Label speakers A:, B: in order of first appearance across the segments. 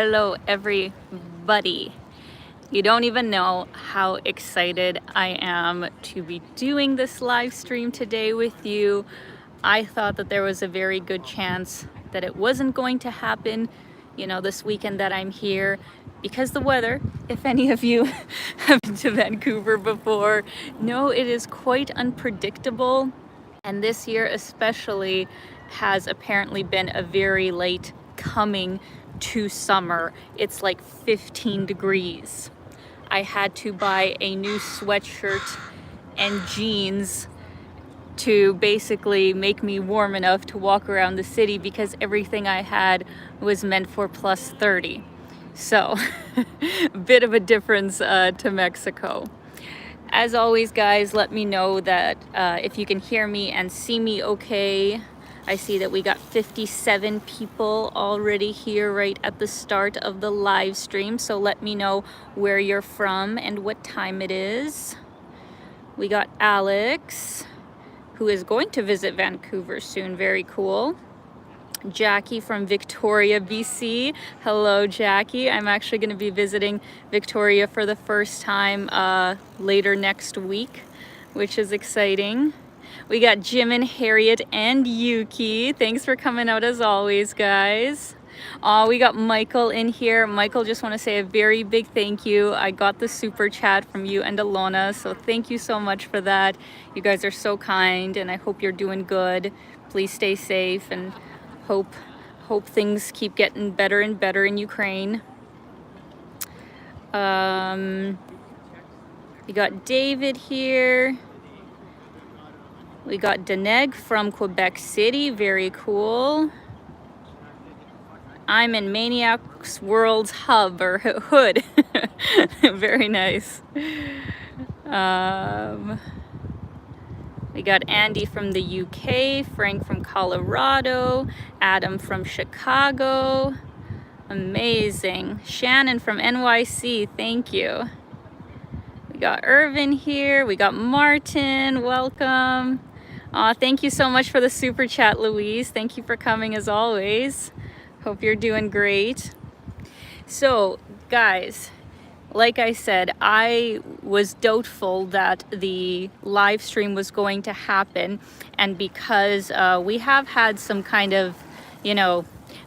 A: Hello everybody. You don't even know how excited I am to be doing this live stream today with you. I thought that there was a very good chance that it wasn't going to happen, this weekend that I'm here, because the weather, if any of you have been to Vancouver before, know it is quite unpredictable. And this year especially has apparently been a very late coming to summer. It's like 15 degrees. I had to buy a new sweatshirt and jeans to basically make me warm enough to walk around the city because everything I had was meant for plus 30. So a bit of a difference to Mexico. As always, guys, let me know that if you can hear me and see me okay. I see that we got 57 people already here right at the start of the live stream. So let me know where you're from and what time it is. We got Alex, who is going to visit Vancouver soon. Very cool. Jackie from Victoria, BC. Hello, Jackie. I'm actually going to be visiting Victoria for the first time later next week, which is exciting. We got Jim and Harriet and Yuki. Thanks for coming out as always, guys. We got Michael in here. Michael, just want to say a very big thank you. I got the super chat from you and Alina, so thank you so much for that. You guys are so kind, and I hope you're doing good. Please stay safe and hope things keep getting better and better in Ukraine. We got David here. We got Deneg from Quebec City. Very cool. I'm in Maniac's World's Hub or Hood. Very nice. We got Andy from the UK, Frank from Colorado, Adam from Chicago. Amazing. Shannon from NYC, thank you. We got Irvin here. We got Martin, welcome. Thank you so much for the super chat, Louise. Thank you for coming as always. Hope you're doing great. So, guys, like I said, I was doubtful that the live stream was going to happen, and because we have had some kind of,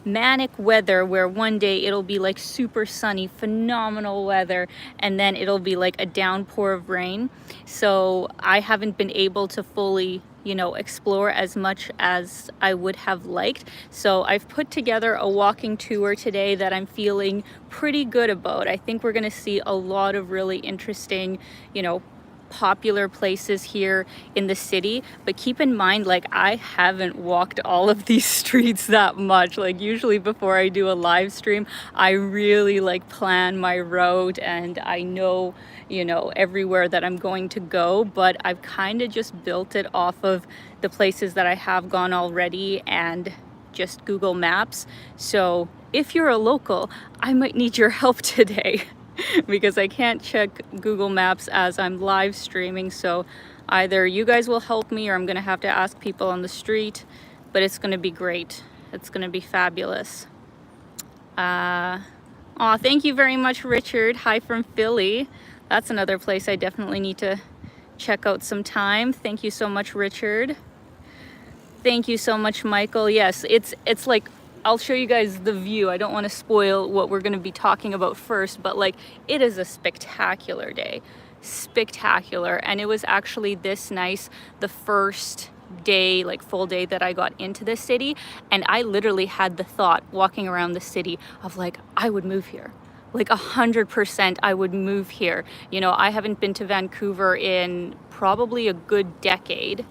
A: manic weather where one day it'll be like super sunny, phenomenal weather, and then it'll be like a downpour of rain. So I haven't been able to fully explore as much as I would have liked. So I've put together a walking tour today that I'm feeling pretty good about. I think we're going to see a lot of really interesting, popular places here in the city, but keep in mind, like, I haven't walked all of these streets that much. Like, usually before I do a live stream, I really plan my route, and I know everywhere that I'm going to go, but I've kind of just built it off of the places that I have gone already and just Google Maps. So if you're a local, I might need your help today because I can't check Google Maps as I'm live streaming. So either you guys will help me or I'm gonna have to ask people on the street, but it's gonna be great. It's gonna be fabulous. Thank you very much, Richard. Hi from Philly. That's another place I definitely need to check out sometime. Thank you so much, Richard. Thank you so much, Michael. Yes, it's like, I'll show you guys the view. I don't want to spoil what we're going to be talking about first, but it is a spectacular day. Spectacular. And it was actually this nice the first day, full day that I got into the city. And I literally had the thought walking around the city of I would move here. 100% I would move here. I haven't been to Vancouver in probably a good decade.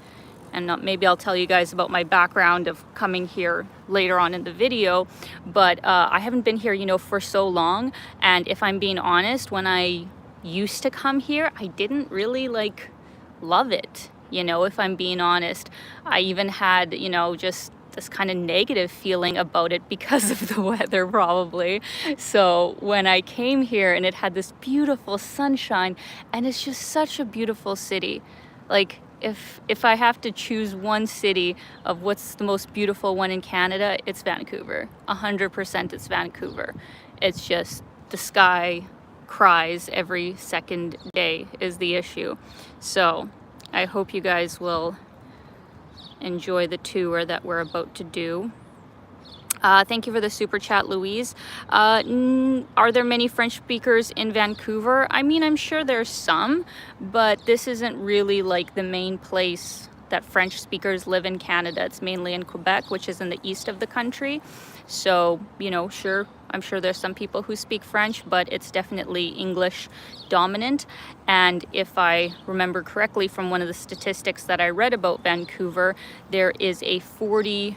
A: And maybe I'll tell you guys about my background of coming here later on in the video, but I haven't been here, for so long. And if I'm being honest, when I used to come here, I didn't really love it. If I'm being honest, I even had, just this kind of negative feeling about it because of the weather, probably. So when I came here and it had this beautiful sunshine, and it's just such a beautiful city. If I have to choose one city of what's the most beautiful one in Canada, it's Vancouver. 100% it's Vancouver. It's just the sky cries every second day is the issue. So I hope you guys will enjoy the tour that we're about to do. Thank you for the super chat, Louise. Are there many French speakers in Vancouver? I mean, I'm sure there's some, but this isn't really like the main place that French speakers live in Canada. It's mainly in Quebec, which is in the east of the country. So, you know, sure, I'm sure there's some people who speak French, but it's definitely English dominant. And if I remember correctly from one of the statistics that I read about Vancouver, there is a 40%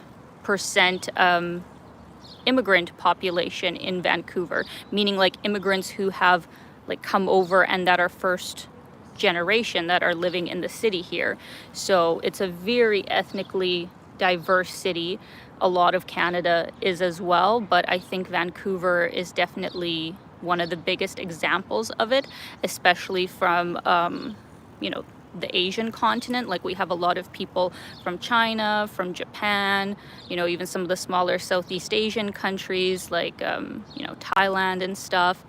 A: immigrant population in Vancouver, meaning like immigrants who have like come over and that are first generation that are living in the city here. So it's a very ethnically diverse city. A lot of Canada is as well, but I think Vancouver is definitely one of the biggest examples of it, especially from you know, the Asian continent. Like we have a lot of people from China, from Japan, you know, even some of the smaller Southeast Asian countries like you know, Thailand and stuff.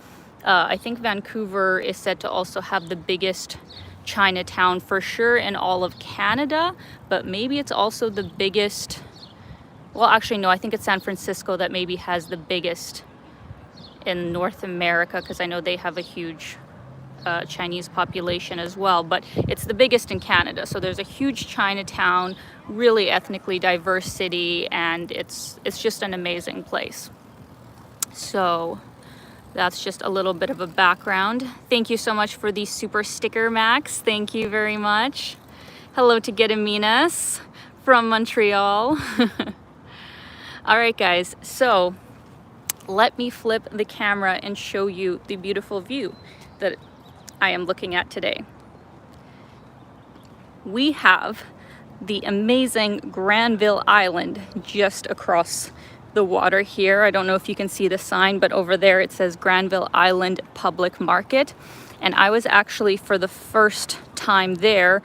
A: I think Vancouver is said to also have the biggest Chinatown for sure in all of Canada, but maybe it's also the biggest, well actually no, I think it's San Francisco that maybe has the biggest in North America, because I know they have a huge Chinese population as well, but it's the biggest in Canada. So there's a huge Chinatown, really ethnically diverse city, and it's just an amazing place. So that's just a little bit of a background. Thank you so much for the super sticker, Max. Thank you very much. Hello to Gediminas from Montreal. All right, guys, so let me flip the camera and show you the beautiful view that I am looking at today. We have the amazing Granville Island just across the water here. I don't know if you can see the sign, but over there it says Granville Island Public Market. And I was actually for the first time there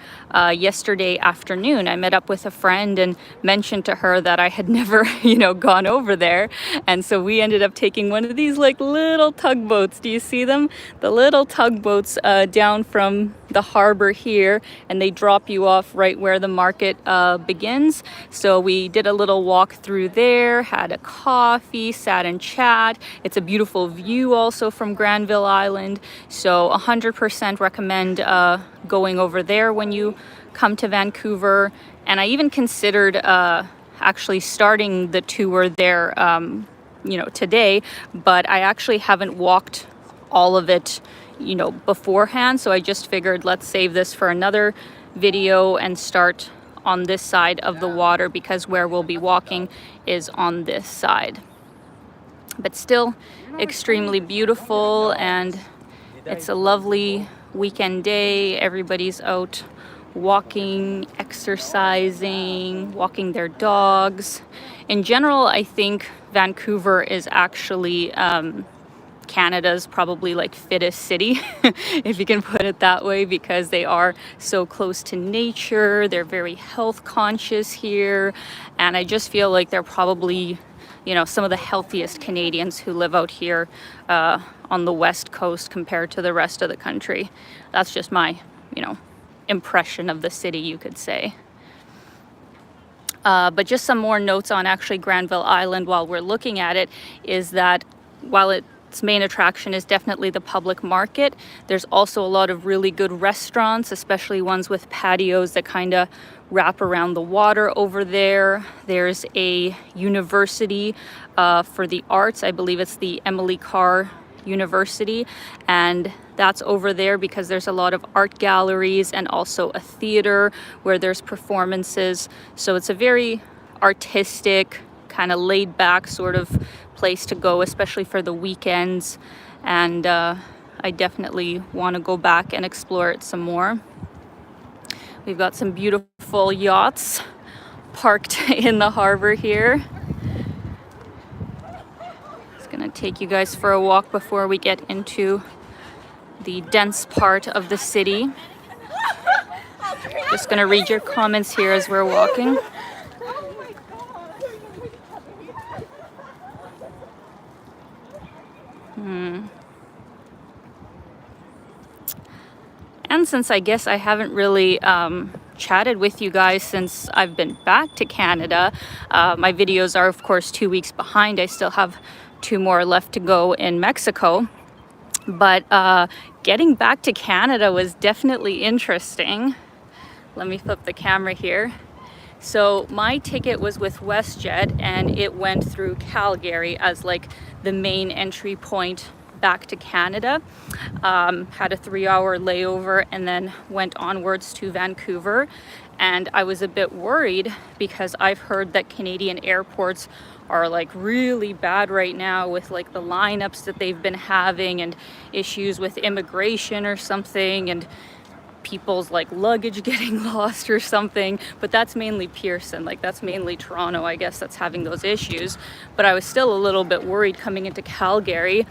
A: yesterday afternoon. I met up with a friend and mentioned to her that I had never, you know, gone over there. And so we ended up taking one of these like little tugboats. Do you see them? The little tugboats down from the harbor here, and they drop you off right where the market begins. So we did a little walk through there, had a coffee, sat and chat. It's a beautiful view also from Granville Island. So 100% recommend going over there when you come to Vancouver. And I even considered actually starting the tour there, you know, today, but I actually haven't walked all of it, you know, beforehand. So I just figured let's save this for another video and start on this side of the water, because where we'll be walking is on this side. But still extremely beautiful, and it's a lovely weekend day. Everybody's out walking, exercising, walking their dogs. In general, I think Vancouver is actually Canada's probably like fittest city, if you can put it that way, because they are so close to nature. They're very health conscious here, and I just feel like they're probably, you know, some of the healthiest Canadians who live out here on the West Coast compared to the rest of the country. That's just my, you know, impression of the city, you could say. But just some more notes on actually Granville Island while we're looking at it is that while its main attraction is definitely the public market, there's also a lot of really good restaurants, especially ones with patios that kind of wrap around the water over there. There's a university for the arts. I believe it's the Emily Carr University, and that's over there because there's a lot of art galleries and also a theater where there's performances. So it's a very artistic, kind of laid back sort of place to go, especially for the weekends. And I definitely want to go back and explore it some more. We've got some beautiful yachts parked in the harbor here. Just gonna take you guys for a walk before we get into the dense part of the city. Just gonna read your comments here as we're walking. And since I guess I haven't really chatted with you guys since I've been back to Canada, my videos are of course 2 weeks behind. I still have 2 more left to go in Mexico. But getting back to Canada was definitely interesting. Let me flip the camera here. So my ticket was with WestJet and it went through Calgary as like the main entry point back to Canada. Had a 3-hour layover and then went onwards to Vancouver. And I was a bit worried because I've heard that Canadian airports are like really bad right now with like the lineups that they've been having and issues with immigration or something, and people's like luggage getting lost or something. But that's mainly Pearson, like that's mainly Toronto, I guess, that's having those issues. But I was still a little bit worried coming into Calgary.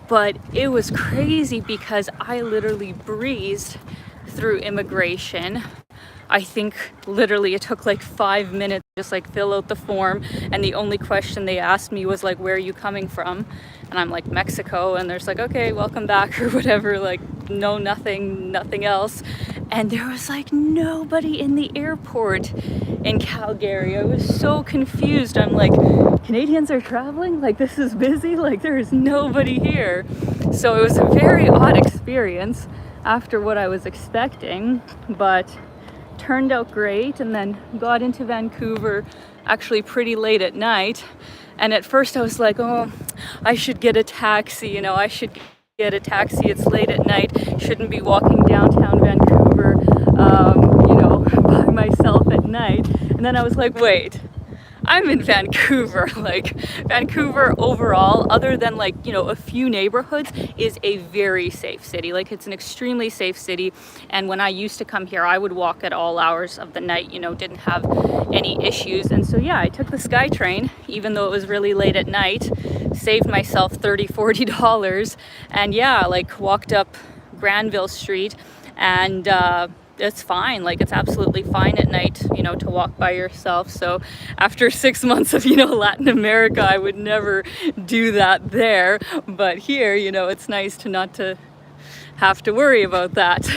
A: But it was crazy because I literally breezed through immigration. I think literally it took like 5 minutes, just like fill out the form, and the only question they asked me was like, where are you coming from? And I'm like, Mexico. And there's like, okay, welcome back or whatever, like no, nothing else. And there was like nobody in the airport in Calgary. I was so confused. I'm like, Canadians are traveling? Like this is busy? Like there is nobody here. So it was a very odd experience after what I was expecting, but turned out great. And then got into Vancouver actually pretty late at night. And at first I was like, oh, I should get a taxi, you know, I should get a taxi. It's late at night, shouldn't be walking downtown Vancouver, you know, by myself at night. And then I was like, wait, I'm in Vancouver. Like Vancouver overall, other than like, you know, a few neighborhoods, is a very safe city. Like it's an extremely safe city. And when I used to come here, I would walk at all hours of the night, you know, didn't have any issues. And so yeah, I took the SkyTrain, even though it was really late at night, saved myself $30-40. And yeah, like walked up Granville Street, and it's fine. Like it's absolutely fine at night, you know, to walk by yourself. So after 6 months of, you know, Latin America, I would never do that there. But here, you know, it's nice to not to have to worry about that.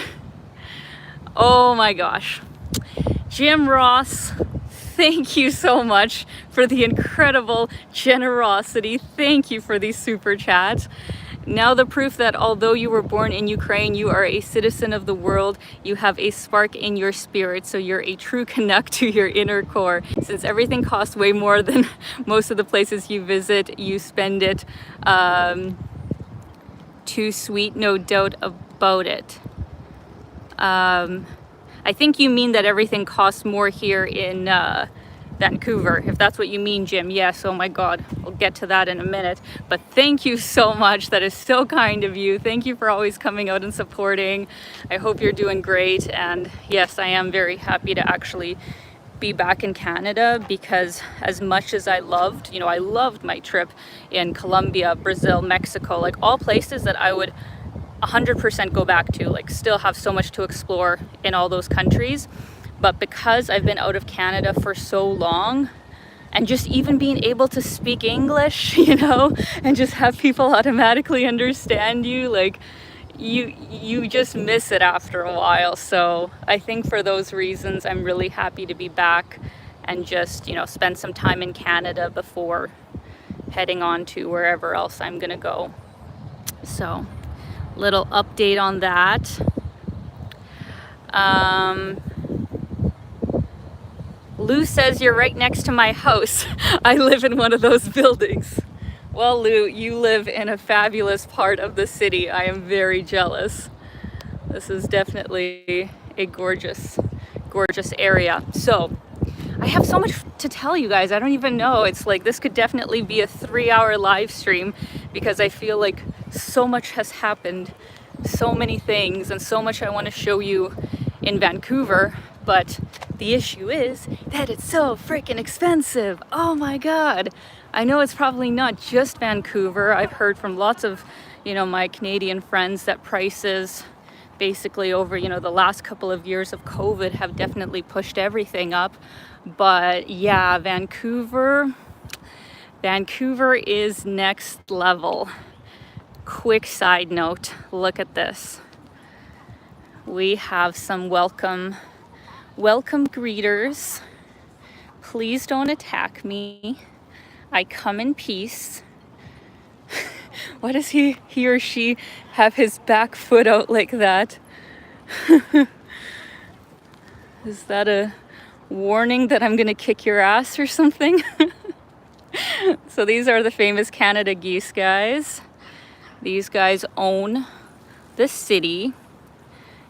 A: Oh my gosh. Jim Ross, thank you so much for the incredible generosity. Thank you for these super chats. Now the proof that although you were born in Ukraine, you are a citizen of the world. You have a spark in your spirit, so you're a true Canuck to your inner core. Since everything costs way more than most of the places you visit, you spend it. Too sweet, no doubt about it. I think you mean that everything costs more here in Vancouver, if that's what you mean, Jim. Yes, oh my God, we'll get to that in a minute. But thank you so much. That is so kind of you. Thank you for always coming out and supporting. I hope you're doing great. And yes, I am very happy to actually be back in Canada, because as much as I loved, you know, I loved my trip in Colombia, Brazil, Mexico, like all places that I would 100% go back to, like still have so much to explore in all those countries. But because I've been out of Canada for so long, and just even being able to speak English, you know, and just have people automatically understand you, like you just miss it after a while. So I think for those reasons, I'm really happy to be back and just, you know, spend some time in Canada before heading on to wherever else I'm gonna go. So little update on that. Lou says you're right next to my house. I live in one of those buildings. Well, Lou, you live in a fabulous part of the city. I am very jealous. This is definitely a gorgeous, gorgeous area. So I have so much to tell you guys. I don't even know. It's like this could definitely be a 3-hour live stream, because I feel like so much has happened, so many things, and so much I want to show you in Vancouver. But the issue is that it's so freaking expensive. Oh my God. I know it's probably not just Vancouver. I've heard from lots of, you know, my Canadian friends that prices basically over, you know, the last couple of years of COVID have definitely pushed everything up. But yeah, Vancouver is next level. quick side note, look at this. We have some welcome greeters. Please don't attack me. I come in peace. Why does he or she have his back foot out like that? Is that a warning that I'm gonna kick your ass or something? So these are the famous Canada geese, guys. These guys own the city.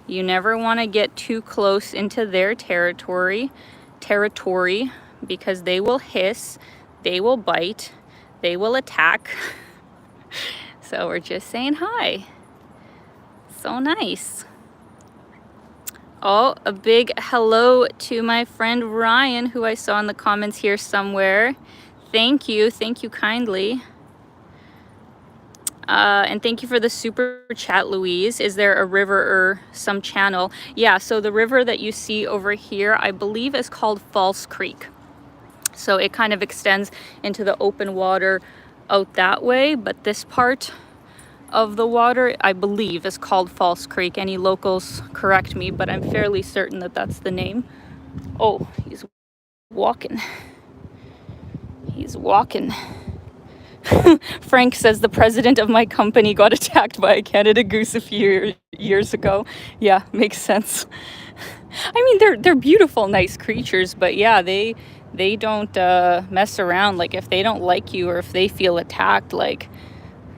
A: You never want to get too close into their territory because they will hiss, they will bite, they will attack. So we're just saying hi. So nice. Oh, a big hello to my friend Ryan, who I saw in the comments here somewhere. Thank you kindly. And thank you for the super chat, Louise. Is there a river or some channel? Yeah, so the river that you see over here, I believe is called False Creek. So it kind of extends into the open water out that way, but this part of the water, I believe, is called False Creek. Any locals correct me, but I'm fairly certain that that's the name. Oh, he's walking. He's walking. Frank says the president of my company got attacked by a Canada goose a few years ago. Yeah, makes sense. I mean, they're beautiful, nice creatures, but yeah, they don't mess around. Like, if they don't like you or if they feel attacked, like,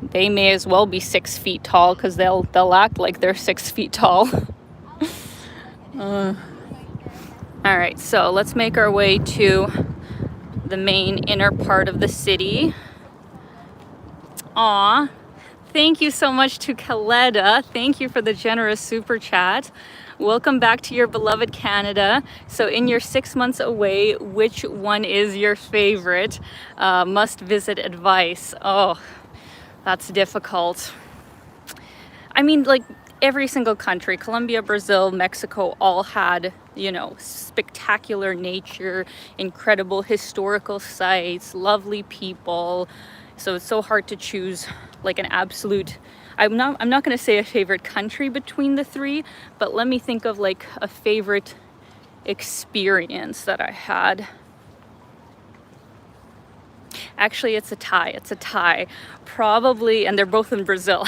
A: they may as well be 6 feet tall, because they'll act like they're 6 feet tall. All right, so let's make our way to the main inner part of the city. Aw, thank you so much to Kaleda. Thank you for the generous super chat. Welcome back to your beloved Canada. So in your 6 months away, which one is your favorite? Must visit advice. Oh, that's difficult. I mean, like, every single country, Colombia, Brazil, Mexico, all had, you know, spectacular nature, incredible historical sites, lovely people. So it's so hard to choose like an absolute, I'm not going to say a favorite country between the three, but let me think of like a favorite experience that I had. Actually, it's a tie. Probably, and they're both in Brazil.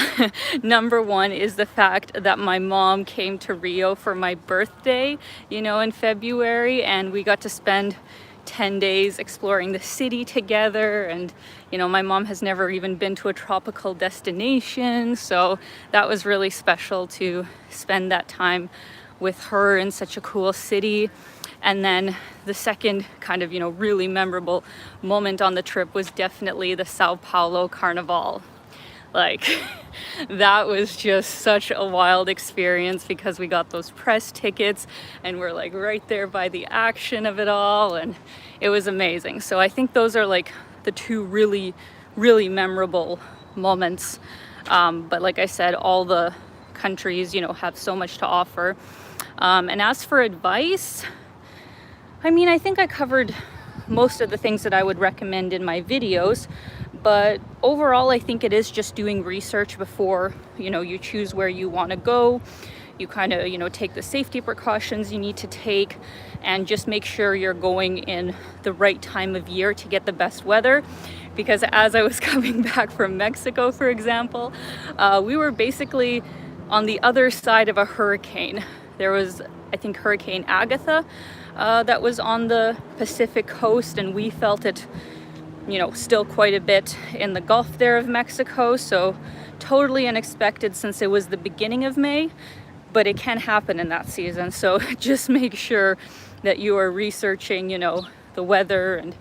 A: Number one is the fact that my mom came to Rio for my birthday, you know, in February, and we got to spend 10 days exploring the city together. And, you know, my mom has never even been to a tropical destination, so that was really special to spend that time with her in such a cool city. And then the second kind of, you know, really memorable moment on the trip was definitely the Sao Paulo Carnival. Like, that was just such a wild experience because we got those press tickets and we're like right there by the action of it all, and it was amazing. So I think those are like the two really, really memorable moments. But like I said, all the countries, you know, have so much to offer. And as for advice, I mean, I think I covered most of the things that I would recommend in my videos, but overall, I think it is just doing research before, you know, you choose where you want to go. You kind of, you know, take the safety precautions you need to take and just make sure you're going in the right time of year to get the best weather. Because as I was coming back from Mexico, for example, we were basically on the other side of a hurricane. There was, I think, Hurricane Agatha that was on the Pacific coast, and we felt it, you know, still quite a bit in the Gulf there of Mexico. So totally unexpected since it was the beginning of May, but it can happen in that season. So just make sure that you are researching, you know, the weather and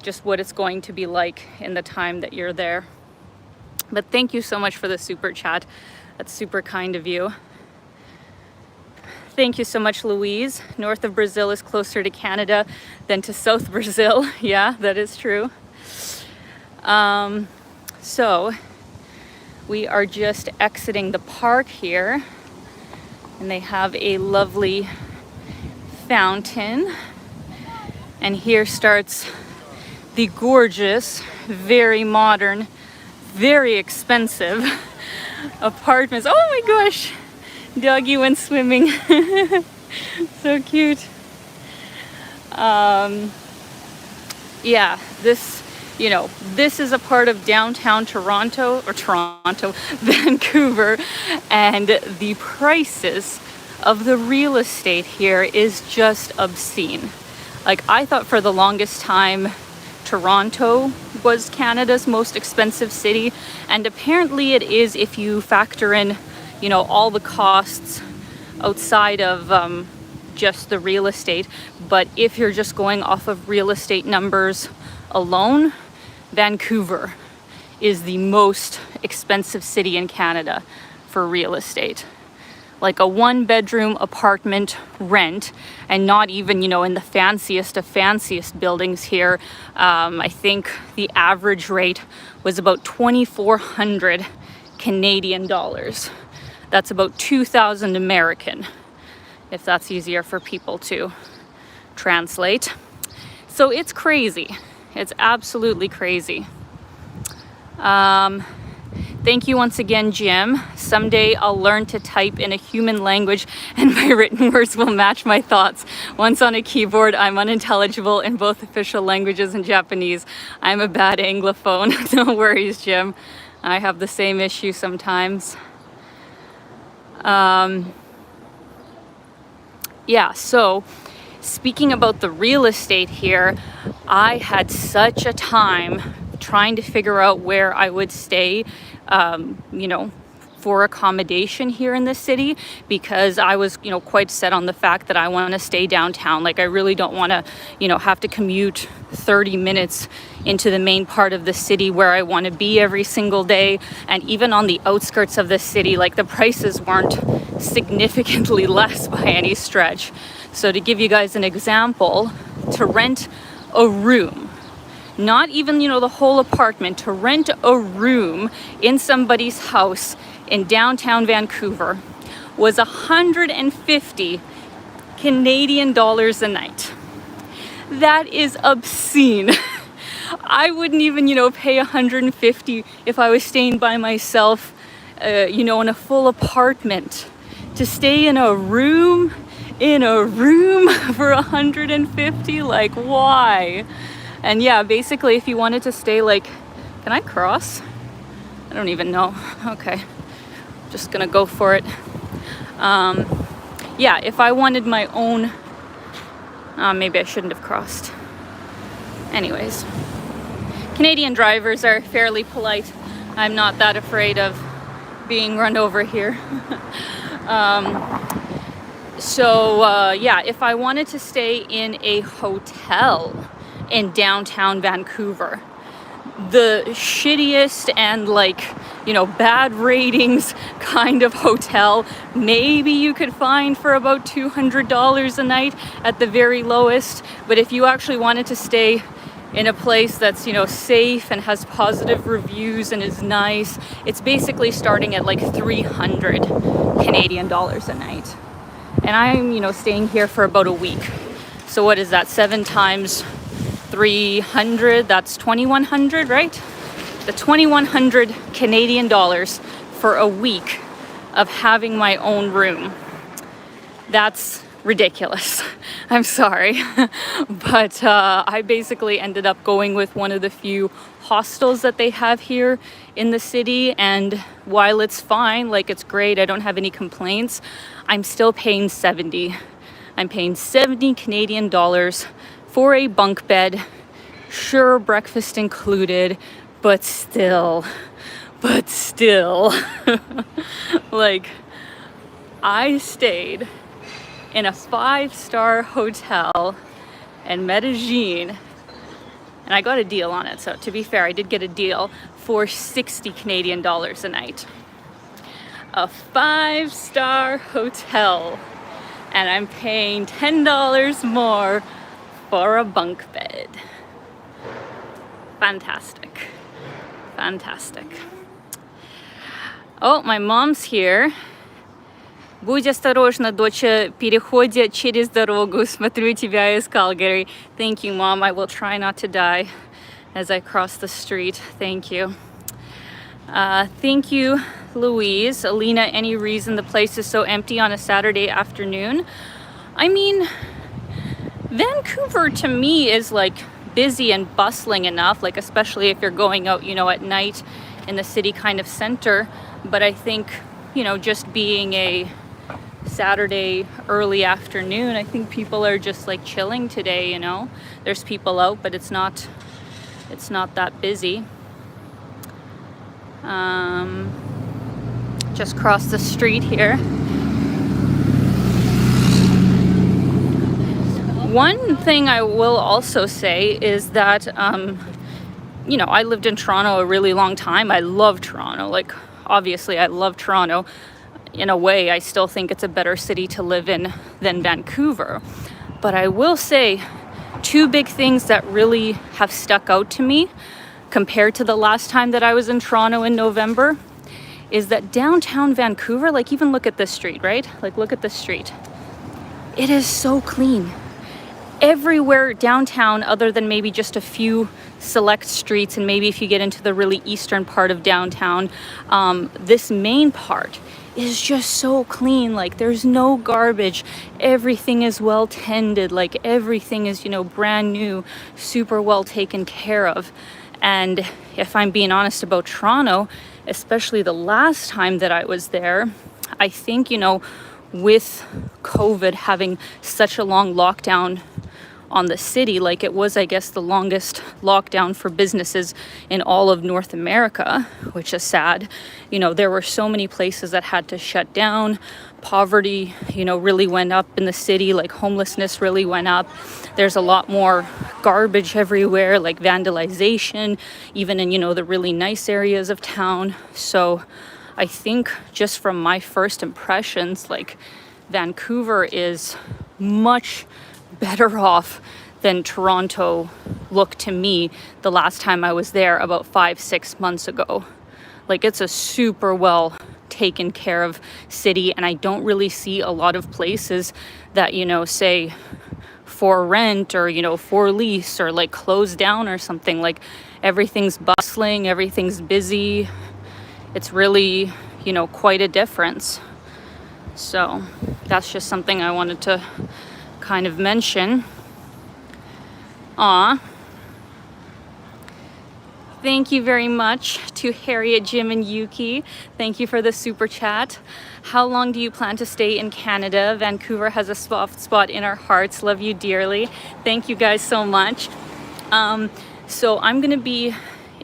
A: just what it's going to be like in the time that you're there. But thank you so much for the super chat. That's super kind of you. Thank you so much, Louise. North of Brazil is closer to Canada than to South Brazil. Yeah, that is true. So we are just exiting the park here, and they have a lovely fountain. And here starts the gorgeous, very modern very expensive apartments. Oh my gosh, doggy went swimming. So cute. Yeah, this, this is a part of downtown Toronto, Vancouver, and the prices of the real estate here is just obscene. Like, I thought for the longest time Toronto was Canada's most expensive city, and apparently it is if you factor in, all the costs outside of just the real estate. But if you're just going off of real estate numbers alone, Vancouver is the most expensive city in Canada for real estate. Like a 1-bedroom apartment rent, and not even, in the fanciest of fanciest buildings here. I think the average rate was about 2,400 Canadian dollars. That's about 2,000 American, if that's easier for people to translate. So it's crazy. It's absolutely crazy. Thank you once again, Jim. Someday I'll learn to type in a human language and my written words will match my thoughts. Once on a keyboard, I'm unintelligible in both official languages and Japanese. I'm a bad Anglophone. No worries, Jim. I have the same issue sometimes. Yeah, so speaking about the real estate here, I had such a time trying to figure out where I would stay, for accommodation here in the city, because I was, quite set on the fact that I want to stay downtown. Like, I really don't want to, have to commute 30 minutes into the main part of the city where I want to be every single day. And even on the outskirts of the city, like, the prices weren't significantly less by any stretch. So to give you guys an example, to rent a room, not even, the whole apartment, to rent a room in somebody's house in downtown Vancouver was 150 Canadian dollars a night. That is obscene. I wouldn't even, pay 150 if I was staying by myself, in a full apartment. To stay in a room for 150, like, why? And yeah, basically, if you wanted to stay, like, can I cross? I don't even know. Okay, just gonna go for it. Yeah, if I wanted my own, maybe I shouldn't have crossed. Anyways, Canadian drivers are fairly polite. I'm not that afraid of being run over here. Yeah, if I wanted to stay in a hotel in downtown Vancouver, the shittiest and bad ratings kind of hotel, maybe you could find for about $200 a night at the very lowest. But if you actually wanted to stay in a place that's, safe and has positive reviews and is nice, it's basically starting at like 300 Canadian dollars a night. And I'm, staying here for about a week. So what is that? 7 times 300, that's 2,100, right? The 2,100 Canadian dollars for a week of having my own room. That's ridiculous. I'm sorry. But I basically ended up going with one of the few hostels that they have here in the city. And while it's fine, like, it's great, I don't have any complaints, I'm still paying 70. I'm paying 70 Canadian dollars for a bunk bed. Sure, breakfast included, but still, like, I stayed in a 5-star hotel in Medellin, and I got a deal on it. So to be fair, I did get a deal for 60 Canadian dollars a night. A 5-star hotel, and I'm paying $10 more for a bunk bed. Fantastic. Oh, my mom's here. Будь осторожна, доча, переходя через дорогу. Смотрю тебя из Calgary. Thank you, Mom. I will try not to die as I cross the street. Thank you. Thank you, Louise. Alina, any reason the place is so empty on a Saturday afternoon? I mean, Vancouver to me is like busy and bustling enough, like especially if you're going out, at night in the city kind of center. But I think, just being a Saturday early afternoon, I think people are just like chilling today, There's people out, but it's not that busy. Just cross the street here. One thing I will also say is that, I lived in Toronto a really long time. I love Toronto. Like, obviously, I love Toronto. In a way, I still think it's a better city to live in than Vancouver. But I will say, two big things that really have stuck out to me compared to the last time that I was in Toronto in November is that downtown Vancouver, like even look at this street, right? Like look at this street. It is so clean. Everywhere downtown, other than maybe just a few select streets, and maybe if you get into the really eastern part of downtown, this main part is just so clean. Like there's no garbage. Everything is well tended. Like everything is, brand new, super well taken care of. And if I'm being honest about Toronto, especially the last time that I was there, I think, with COVID having such a long lockdown on the city, like it was, I guess, the longest lockdown for businesses in all of North America, which is sad. There were so many places that had to shut down. Poverty, really went up in the city, like homelessness really went up. There's a lot more garbage everywhere, like vandalization, even in, the really nice areas of town. So I think just from my first impressions, like Vancouver is much better off than Toronto looked to me the last time I was there about 5-6 months ago. Like it's a super well taken care of city, and I don't really see a lot of places that, say for rent or, for lease or like closed down or something. Like everything's bustling, everything's busy. It's really, quite a difference. So that's just something I wanted to kind of mention. Thank you very much to Harriet, Jim, and Yuki. Thank you for the super chat. How long do you plan to stay in Canada? Vancouver has a soft spot in our hearts. Love you dearly. Thank you guys so much. So I'm going to be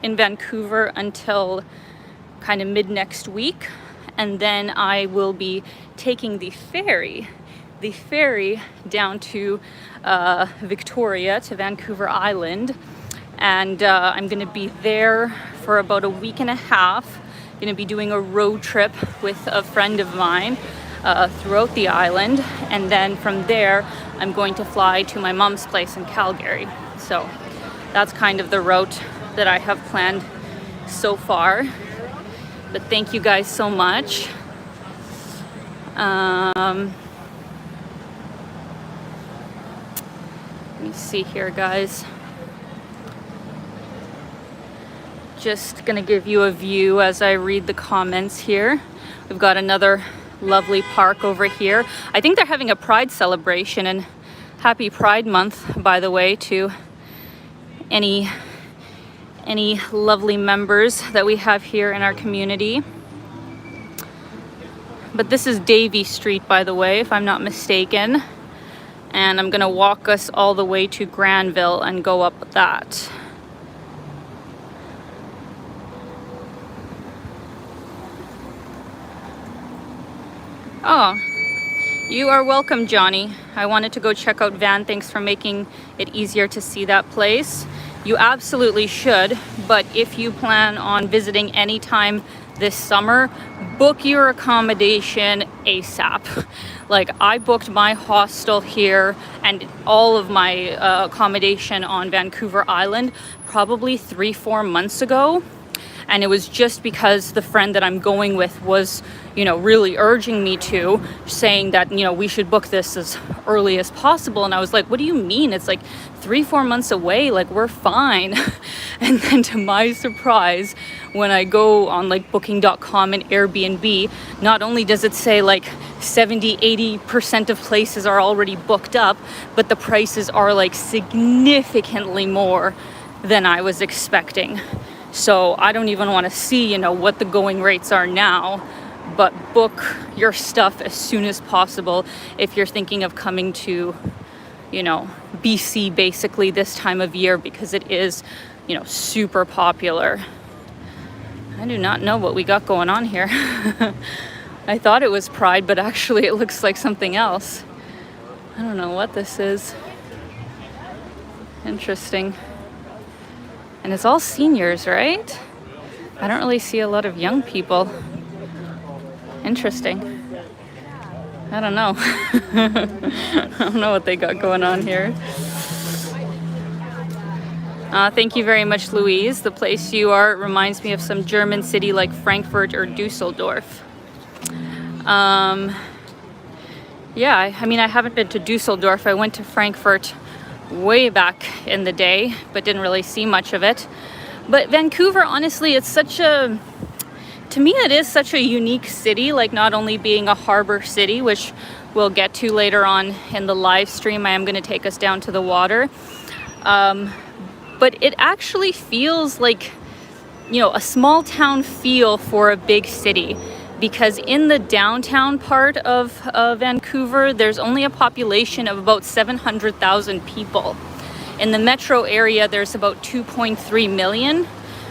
A: in Vancouver until kind of mid next week. And then I will be taking the ferry down to Victoria, to Vancouver Island. And I'm going to be there for about a week and a half. Going to be doing a road trip with a friend of mine throughout the island. And then from there, I'm going to fly to my mom's place in Calgary. So that's kind of the route that I have planned so far. But thank you guys so much. Let me see here, guys. Just gonna give you a view as I read the comments here. We've got another lovely park over here. I think they're having a Pride celebration, and happy Pride Month, by the way, to any lovely members that we have here in our community. But this is Davie Street, by the way, if I'm not mistaken. And I'm gonna walk us all the way to Granville and go up that. Oh, you are welcome, Johnny. I wanted to go check out Van. Thanks for making it easier to see that place. You absolutely should, but if you plan on visiting anytime this summer, book your accommodation ASAP. Like, I booked my hostel here and all of my accommodation on Vancouver Island probably 3-4 months ago. And it was just because the friend that I'm going with was, you know, really urging me to, saying that, you know, we should book this as early as possible. And I was like, what do you mean? It's like 3-4 months away, like we're fine. And then to my surprise, when I go on like booking.com and Airbnb, not only does it say like 70-80% of places are already booked up, but the prices are like significantly more than I was expecting. So I don't even want to see, you know, what the going rates are now, but book your stuff as soon as possible if you're thinking of coming to, you know, BC basically this time of year, because it is, you know, super popular. I do not know what we got going on here. I thought it was Pride, but actually it looks like something else. I don't know what this is. Interesting. And it's all seniors, right? I don't really see a lot of young people. Interesting. I don't know. I don't know what they got going on here. Thank you very much, Louise. The place you are reminds me of some German city like Frankfurt or Dusseldorf. Yeah, I mean, I haven't been to Dusseldorf. I went to Frankfurt way back in the day, but didn't really see much of it. But Vancouver, honestly, it's such a, to me, it is such a unique city, like not only being a harbor city, which we'll get to later on in the live stream. I am going to take us down to the water. But it actually feels like, you know, a small town feel for a big city, because in the downtown part of Vancouver, there's only a population of about 700,000 people. In the metro area, there's about 2.3 million,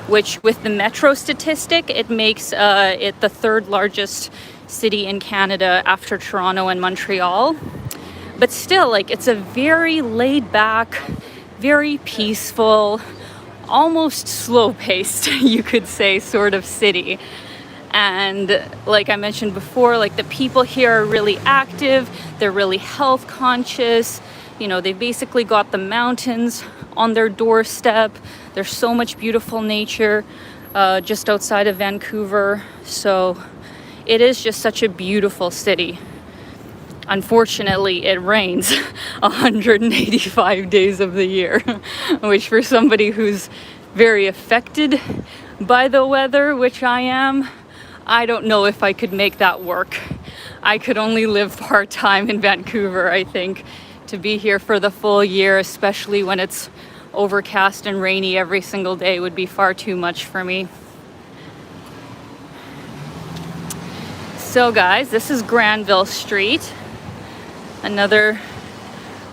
A: which with the metro statistic, it makes it the third largest city in Canada after Toronto and Montreal. But still, like, it's a very laid back, very peaceful, almost slow-paced, you could say, sort of city. And like I mentioned before, like the people here are really active, they're really health conscious, you know, they've basically got the mountains on their doorstep. There's so much beautiful nature just outside of Vancouver. So it is just such a beautiful city. Unfortunately, it rains 185 days of the year, which for somebody who's very affected by the weather, which I am, I don't know if I could make that work. I could only live part-time in Vancouver, I think. To be here for the full year, especially when it's overcast and rainy every single day, would be far too much for me. So guys, this is Granville Street, another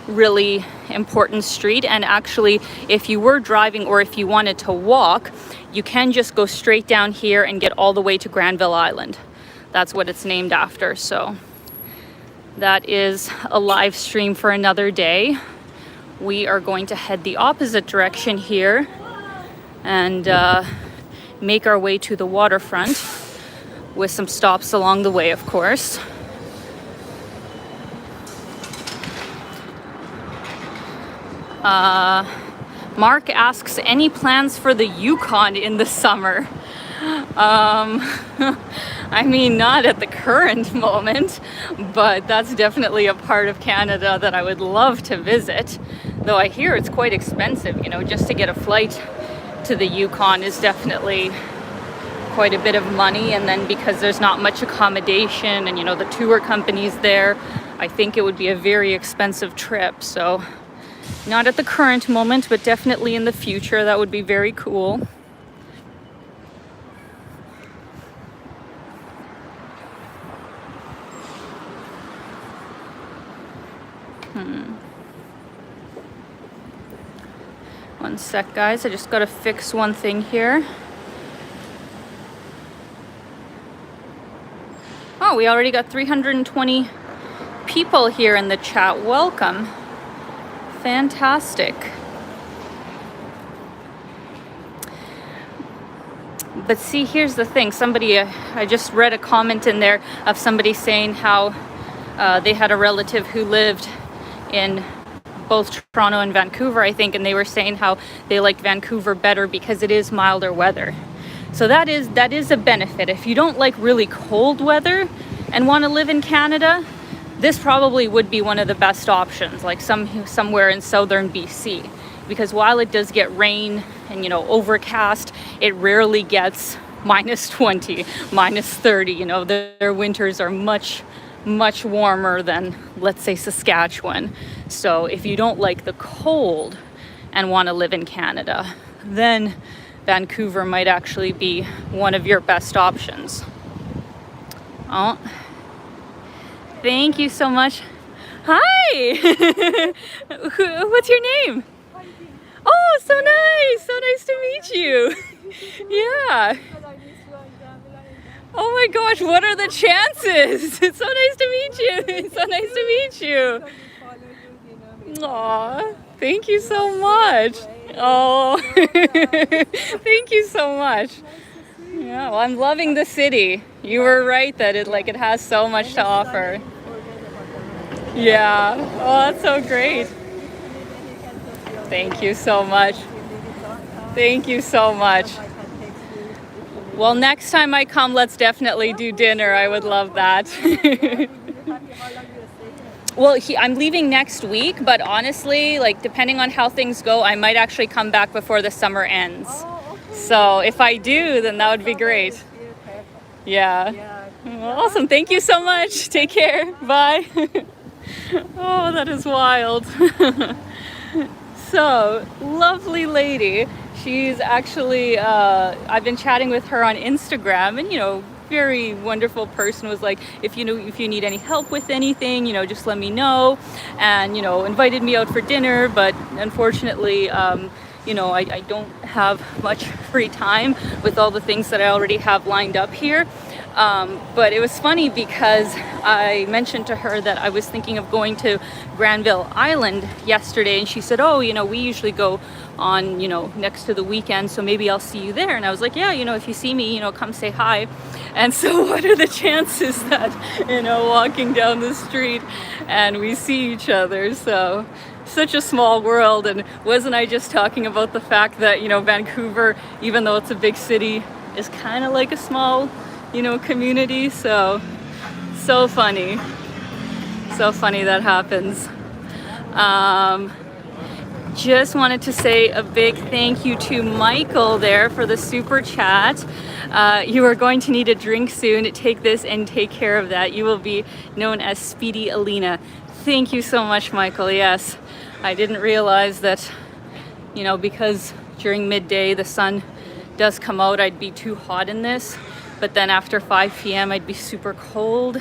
A: really important street. And actually, if you were driving or if you wanted to walk, you can just go straight down here and get all the way to Granville Island. That's what it's named after. So that is a live stream for another day. We are going to head the opposite direction here and make our way to the waterfront, with some stops along the way, of course. Mark asks, any plans for the Yukon in the summer? I mean, not at the current moment, but that's definitely a part of Canada that I would love to visit. Though I hear it's quite expensive, you know, just to get a flight to the Yukon is definitely quite a bit of money. And then because there's not much accommodation and, you know, the tour companies there, I think it would be a very expensive trip. So not at the current moment, but definitely in the future, that would be very cool. One sec, guys. I just gotta fix one thing here. Oh, we already got 320 people here in the chat. Welcome. Fantastic. But see, here's the thing. Somebody, I just read a comment in there of somebody saying how they had a relative who lived in both Toronto and Vancouver, I think, and they were saying how they liked Vancouver better because it is milder weather. So that is a benefit. If you don't like really cold weather and want to live in Canada, this probably would be one of the best options, like somewhere in southern BC, because while it does get rain and, you know, overcast, it rarely gets minus 20, minus 30. You know, their winters are much warmer than, let's say, Saskatchewan. So if you don't like the cold and want to live in Canada, then Vancouver might actually be one of your best options. Oh, thank you so much. Hi! What's your name? Oh, so nice! So nice to meet you. Yeah. Oh my gosh, what are the chances? It's so nice to meet you. It's so nice to meet you. Aw, thank you so much. Oh, thank you so much. Yeah, well, I'm loving the city. You were right that it has so much to offer. Yeah. Oh, that's so great. Thank you so much. Thank you so much. Well, next time I come, let's definitely do dinner. I would love that. Well, I'm leaving next week, but honestly, like, depending on how things go, I might actually come back before the summer ends. So if I do, then that would be great. Yeah. Awesome. Thank you so much. Take care. Bye. Oh, that is wild. So, lovely lady. She's actually, I've been chatting with her on Instagram, and, you know, very wonderful person. Was like, if you need any help with anything, you know, just let me know. And, you know, invited me out for dinner, but unfortunately, you know, I don't have much free time with all the things that I already have lined up here. But it was funny because I mentioned to her that I was thinking of going to Granville Island yesterday, and she said, oh, you know, we usually go on, you know, next to the weekend, so maybe I'll see you there. And I was like, yeah, you know, if you see me, you know, come say hi. And so what are the chances that, you know, walking down the street and we see each other? So such a small world. And wasn't I just talking about the fact that, you know, Vancouver, even though it's a big city, is kind of like a small, you know, community. So funny that happens. Just wanted to say a big thank you to Michael there for the super chat. You are going to need a drink soon. Take this and take care of that. You will be known as Speedy Alina. Thank you so much, Michael. Yes, I didn't realize that, you know, because during midday the sun does come out, I'd be too hot in this. But then after 5 p.m. I'd be super cold.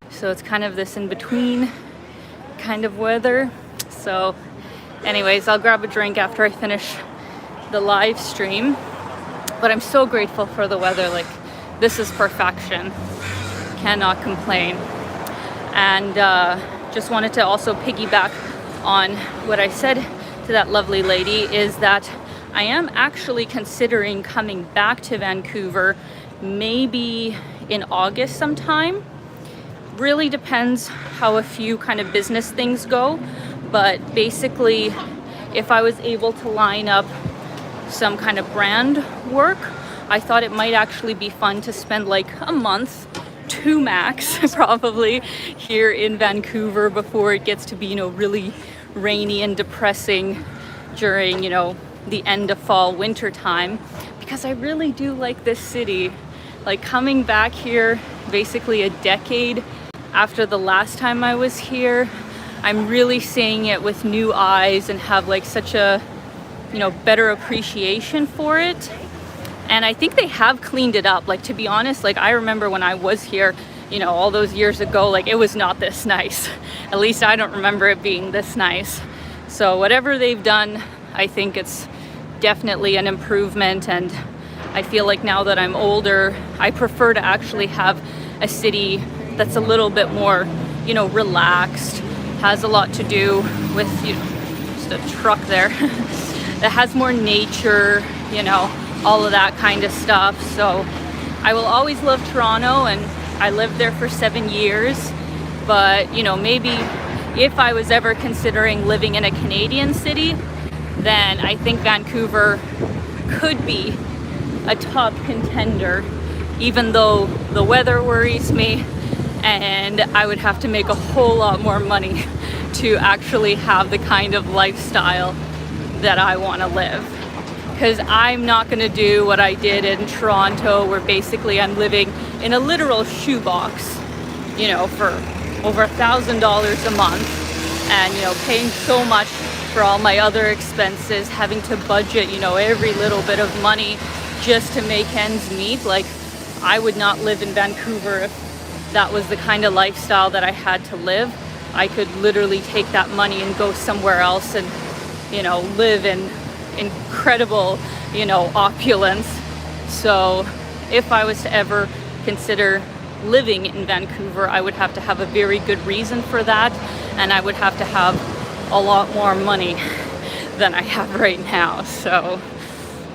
A: So it's kind of this in between kind of weather. So anyways, I'll grab a drink after I finish the live stream. But I'm so grateful for the weather. Like, this is perfection. Cannot complain. And just wanted to also piggyback on what I said to that lovely lady, is that I am actually considering coming back to Vancouver maybe in August sometime. Really depends how a few kind of business things go. But basically, if I was able to line up some kind of brand work, I thought it might actually be fun to spend like a month, 2 max, probably here in Vancouver before it gets to be, you know, really rainy and depressing during, you know, the end of fall, winter time, because I really do like this city. Like, coming back here basically a decade after the last time I was here, I'm really seeing it with new eyes and have like such a, you know, better appreciation for it. And I think they have cleaned it up. Like, to be honest, like, I remember when I was here, you know, all those years ago, like, it was not this nice. At least I don't remember it being this nice. So whatever they've done, I think it's definitely an improvement. And I feel like now that I'm older, I prefer to actually have a city that's a little bit more, you know, relaxed, has a lot to do with, you know, just a truck there, that has more nature, you know, all of that kind of stuff. So I will always love Toronto, and I lived there for 7 years. But, you know, maybe if I was ever considering living in a Canadian city, then I think Vancouver could be a top contender, even though the weather worries me and I would have to make a whole lot more money to actually have the kind of lifestyle that I want to live. Because I'm not going to do what I did in Toronto, where basically I'm living in a literal shoebox, you know, for over $1,000 a month, and, you know, paying so much for all my other expenses, having to budget, you know, every little bit of money just to make ends meet. Like, I would not live in Vancouver if that was the kind of lifestyle that I had to live. I could literally take that money and go somewhere else and, you know, live in incredible, you know, opulence. So if I was to ever consider living in Vancouver, I would have to have a very good reason for that, and I would have to have a lot more money than I have right now. So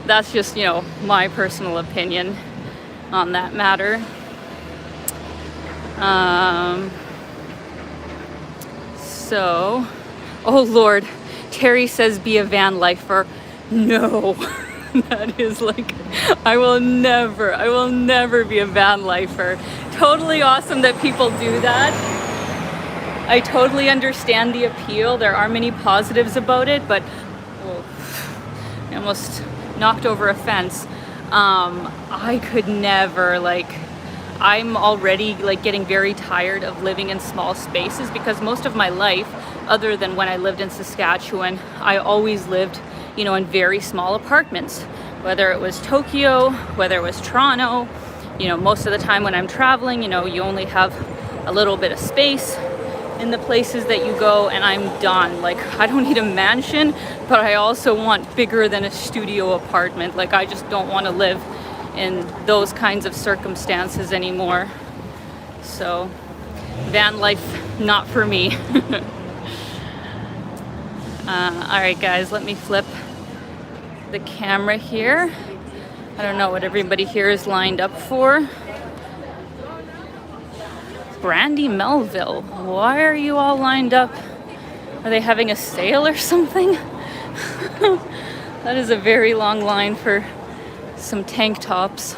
A: that's just, you know, my personal opinion on that matter. So, oh Lord, Terry says be a van lifer. No, that is like, I will never be a van lifer. Totally awesome that people do that. I totally understand the appeal. There are many positives about it, but I almost knocked over a fence. I could never, like, I'm already like getting very tired of living in small spaces, because most of my life, other than when I lived in Saskatchewan, I always lived, you know, in very small apartments, whether it was Tokyo, whether it was Toronto. You know, most of the time when I'm traveling, you know, you only have a little bit of space in the places that you go, and I'm done. Like, I don't need a mansion, but I also want bigger than a studio apartment. Like, I just don't want to live in those kinds of circumstances anymore. So van life, not for me. All right guys, let me flip the camera here. I don't know what everybody here is lined up for. Brandy Melville, why are you all lined up? Are they having a sale or something? That is a very long line for some tank tops.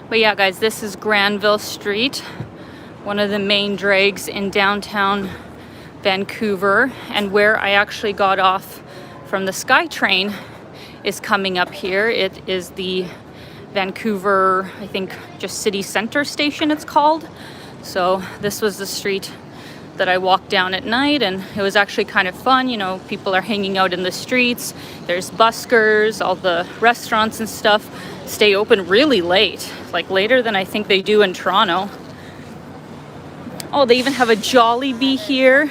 A: But yeah guys, this is Granville Street, one of the main drags in downtown Vancouver, and where I actually got off from the SkyTrain is coming up here. It is the Vancouver, I think, just city center station it's called. So this was the street that I walked down at night, and it was actually kind of fun. You know, people are hanging out in the streets, there's buskers, all the restaurants and stuff stay open really late, like later than I think they do in Toronto. Oh, they even have a Jollibee here.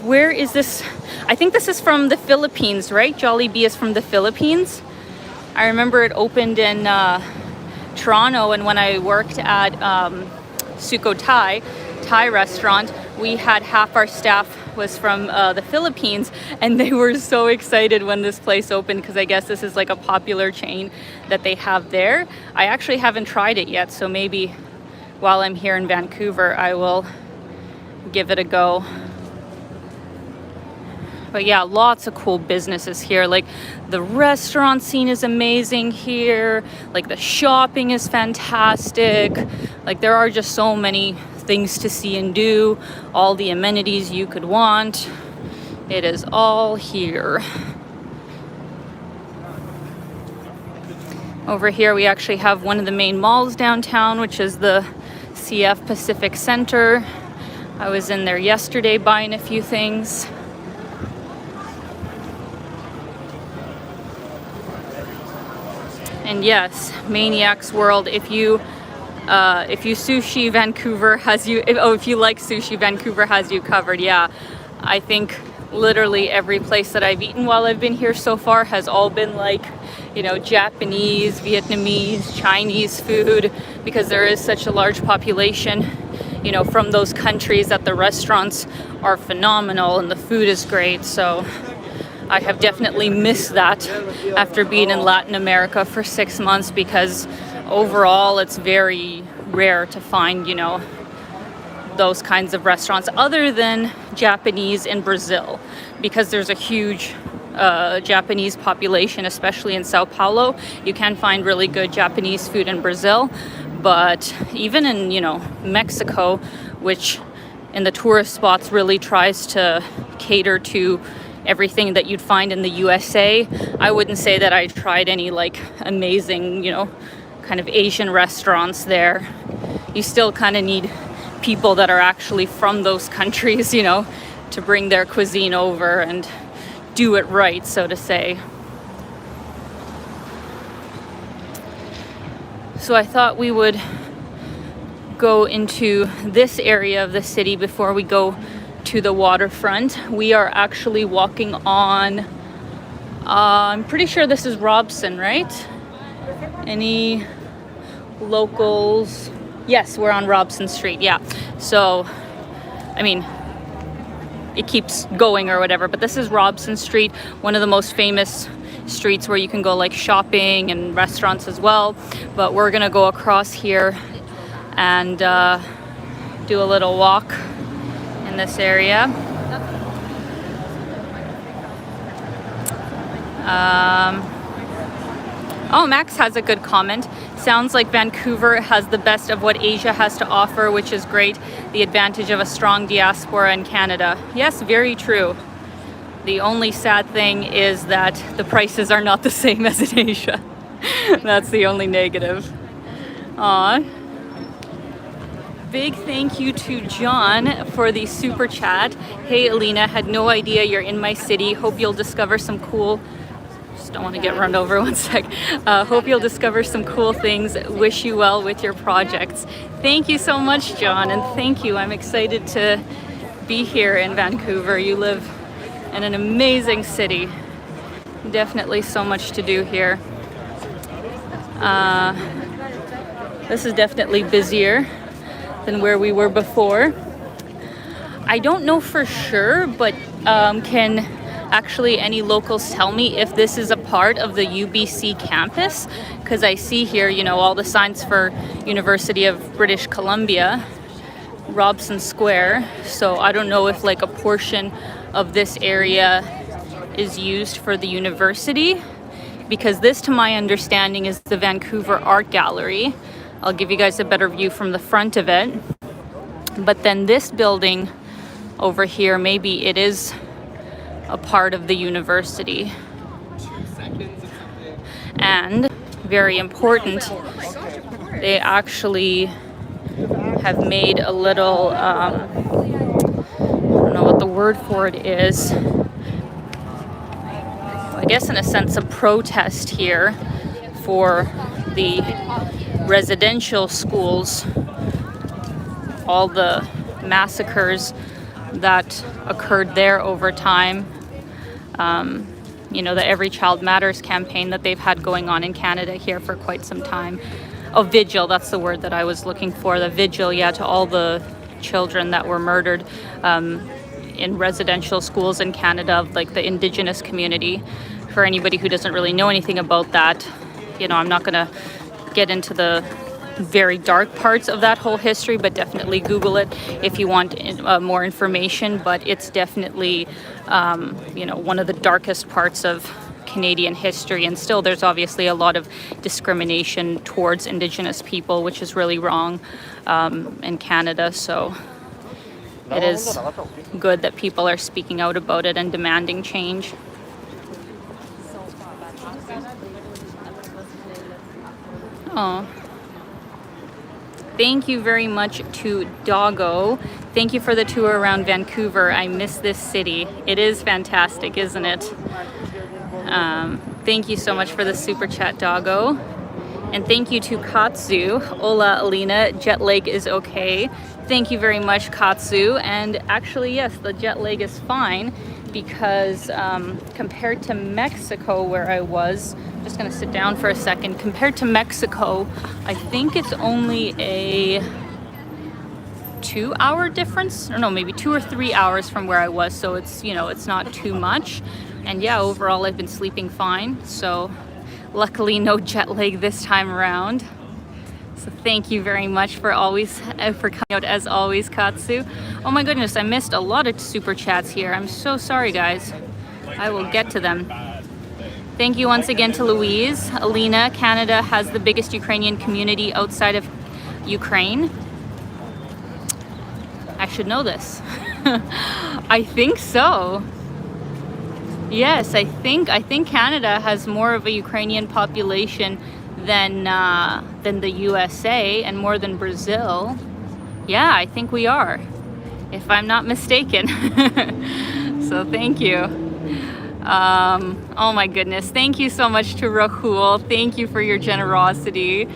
A: Where is this? I think this is from the Philippines, right? Jollibee is from the Philippines. I remember it opened in Toronto, and when I worked at Suko Thai restaurant, we had half our staff was from the Philippines, and they were so excited when this place opened, because I guess this is like a popular chain that they have there. I actually haven't tried it yet, so maybe while I'm here in Vancouver I will give it a go. But yeah, lots of cool businesses here. Like, the restaurant scene is amazing here. Like, the shopping is fantastic. Like, there are just so many things to see and do. All the amenities you could want. It is all here. Over here we actually have one of the main malls downtown, which is the CF Pacific Center. I was in there yesterday buying a few things. And yes, Maniac's World, if you sushi, Vancouver has you, if you like sushi, Vancouver has you covered. Yeah, I think literally every place that I've eaten while I've been here so far has all been like, you know, Japanese, Vietnamese, Chinese food, because there is such a large population, you know, from those countries, that the restaurants are phenomenal and the food is great. So I have definitely missed that after being in Latin America for 6 months, because overall it's very rare to find, you know, those kinds of restaurants other than Japanese in Brazil, because there's a huge Japanese population, especially in Sao Paulo. You can find really good Japanese food in Brazil, but even in, you know, Mexico, which in the tourist spots really tries to cater to everything that you'd find in the USA, I wouldn't say that I tried any like amazing, you know, kind of Asian restaurants there. You still kind of need people that are actually from those countries, you know, to bring their cuisine over and do it right, so to say. So I thought we would go into this area of the city before we go to the waterfront. We are actually walking on, I'm pretty sure this is Robson, right? Any locals? Yes, we're on Robson Street, yeah. So, I mean, it keeps going or whatever, but this is Robson Street, one of the most famous streets where you can go like shopping and restaurants as well. But we're gonna go across here and do a little walk in this area. Oh, Max has a good comment. Sounds like Vancouver has the best of what Asia has to offer, which is great. The advantage of a strong diaspora in Canada. Yes, very true. The only sad thing is that the prices are not the same as in Asia. That's the only negative. Aw. Big thank you to John for the super chat. Hey Alina, had no idea you're in my city. Hope you'll discover some cool... Don't want to get run over, one sec. Hope you'll discover some cool things. Wish you well with your projects. Thank you so much, John, and thank you. I'm excited to be here in Vancouver. You live in an amazing city. Definitely so much to do here. This is definitely busier than where we were before. I don't know for sure, but can actually any locals tell me if this is a part of the UBC campus? Because I see here, you know, all the signs for University of British Columbia, Robson Square. So I don't know if like a portion of this area is used for the university, because this, to my understanding, is the Vancouver Art Gallery. I'll give you guys a better view from the front of it. But then this building over here, maybe it is a part of the university. And very important, they actually have made a little, I don't know what the word for it is, I guess in a sense a protest here for the residential schools, all the massacres that occurred there over time. You know, the Every Child Matters campaign that they've had going on in Canada here for quite some time. Oh, vigil, that's the word that I was looking for. The vigil, yeah, to all the children that were murdered in residential schools in Canada, like the Indigenous community. For anybody who doesn't really know anything about that, you know, I'm not going to get into the very dark parts of that whole history, but definitely Google it if you want more information. But it's definitely, you know, one of the darkest parts of Canadian history, and still there's obviously a lot of discrimination towards Indigenous people, which is really wrong in Canada. So it is good that people are speaking out about it and demanding change. Oh. Thank you very much to Doggo. Thank you for the tour around Vancouver. I miss this city. It is fantastic, isn't it? Thank you so much for the super chat, Doggo. And thank you to Katsu. Hola, Alina. Jet lag is okay. Thank you very much, Katsu. And actually, yes, the jet lag is fine because compared to Mexico, where I was, just gonna sit down for a second. Compared to Mexico, I think it's only a 2-hour difference, or no, maybe 2 or 3 hours from where I was. So it's, you know, it's not too much. And yeah, overall, I've been sleeping fine. So luckily, no jet lag this time around. So thank you very much for coming out as always, Katsu. Oh my goodness, I missed a lot of super chats here. I'm so sorry, guys. I will get to them. Thank you once again to Louise. Alina, Canada has the biggest Ukrainian community outside of Ukraine. I should know this. I think so. Yes, I think Canada has more of a Ukrainian population than the USA and more than Brazil. Yeah, I think we are, if I'm not mistaken. So thank you. Oh my goodness, thank you so much to Rahul. Thank you for your generosity.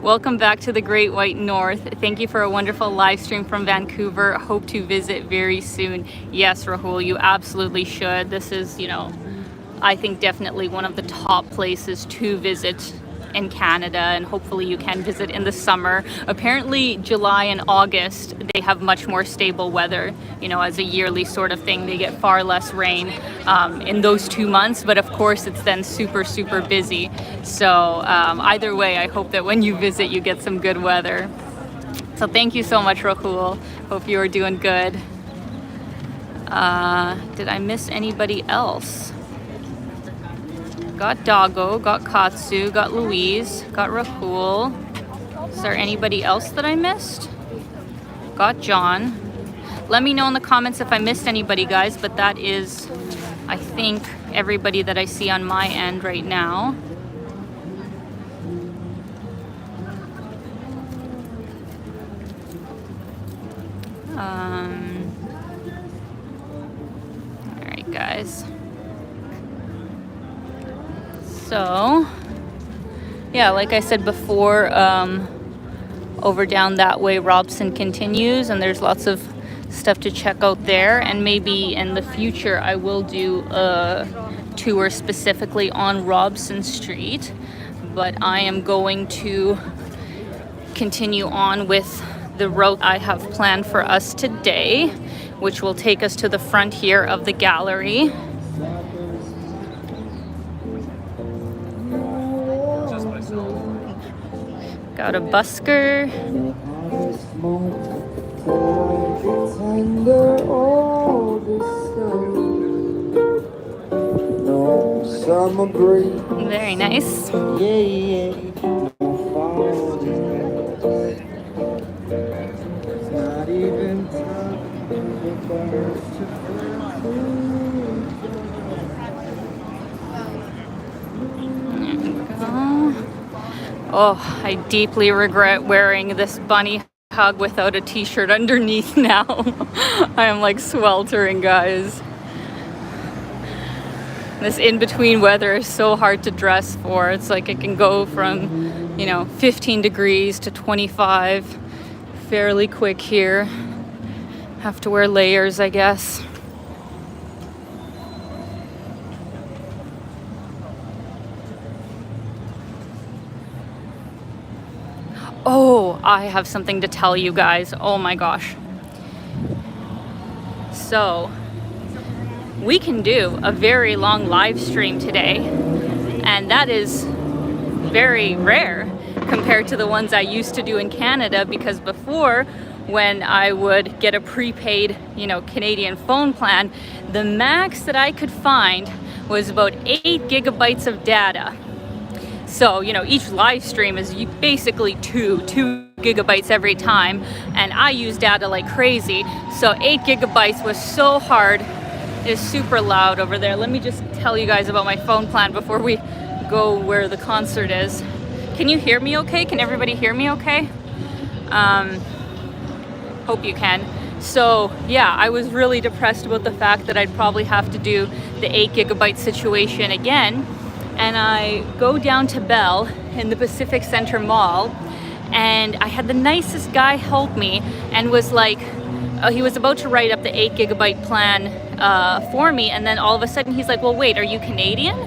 A: Welcome back to the Great White North. Thank you for a wonderful live stream from Vancouver. Hope to visit very soon. Yes, Rahul, you absolutely should. This is, you know, I think definitely one of the top places to visit in Canada, and hopefully you can visit in the summer. Apparently July and August they have much more stable weather, you know, as a yearly sort of thing. They get far less rain in those 2 months, but of course it's then super busy. So either way, I hope that when you visit you get some good weather. So thank you so much, Rahul. Hope you are doing good. Did I miss anybody else? Got Doggo, got Katsu, got Louise, got Rahul. Is there anybody else that I missed? Got John. Let me know in the comments if I missed anybody, guys, but that is, I think, everybody that I see on my end right now. All right, guys. So, yeah, like I said before, over down that way, Robson continues, and there's lots of stuff to check out there. And maybe in the future, I will do a tour specifically on Robson Street. But I am going to continue on with the route I have planned for us today, which will take us to the front here of the gallery. Got a busker. Very nice. Oh, I deeply regret wearing this bunny hug without a t-shirt underneath now. I am like sweltering, guys. This in-between weather is so hard to dress for. It's like it can go from, you know, 15 degrees to 25 fairly quick here. Have to wear layers, I guess. Oh, I have something to tell you guys. Oh my gosh. So, we can do a very long live stream today, and that is very rare compared to the ones I used to do in Canada, because before, when I would get a prepaid, you know, Canadian phone plan, the max that I could find was about 8 gigabytes of data. So, you know, each live stream is basically 2 gigabytes every time, and I use data like crazy. So 8 gigabytes was so hard. It is super loud over there. Let me just tell you guys about my phone plan before we go where the concert is. Can you hear me okay? Can everybody hear me okay? Hope you can. So yeah, I was really depressed about the fact that I'd probably have to do the 8 gigabyte situation again. And I go down to Bell in the Pacific Center Mall, and I had the nicest guy help me and was like, he was about to write up the 8 gigabyte plan for me, and then all of a sudden he's like, well, wait, are you Canadian?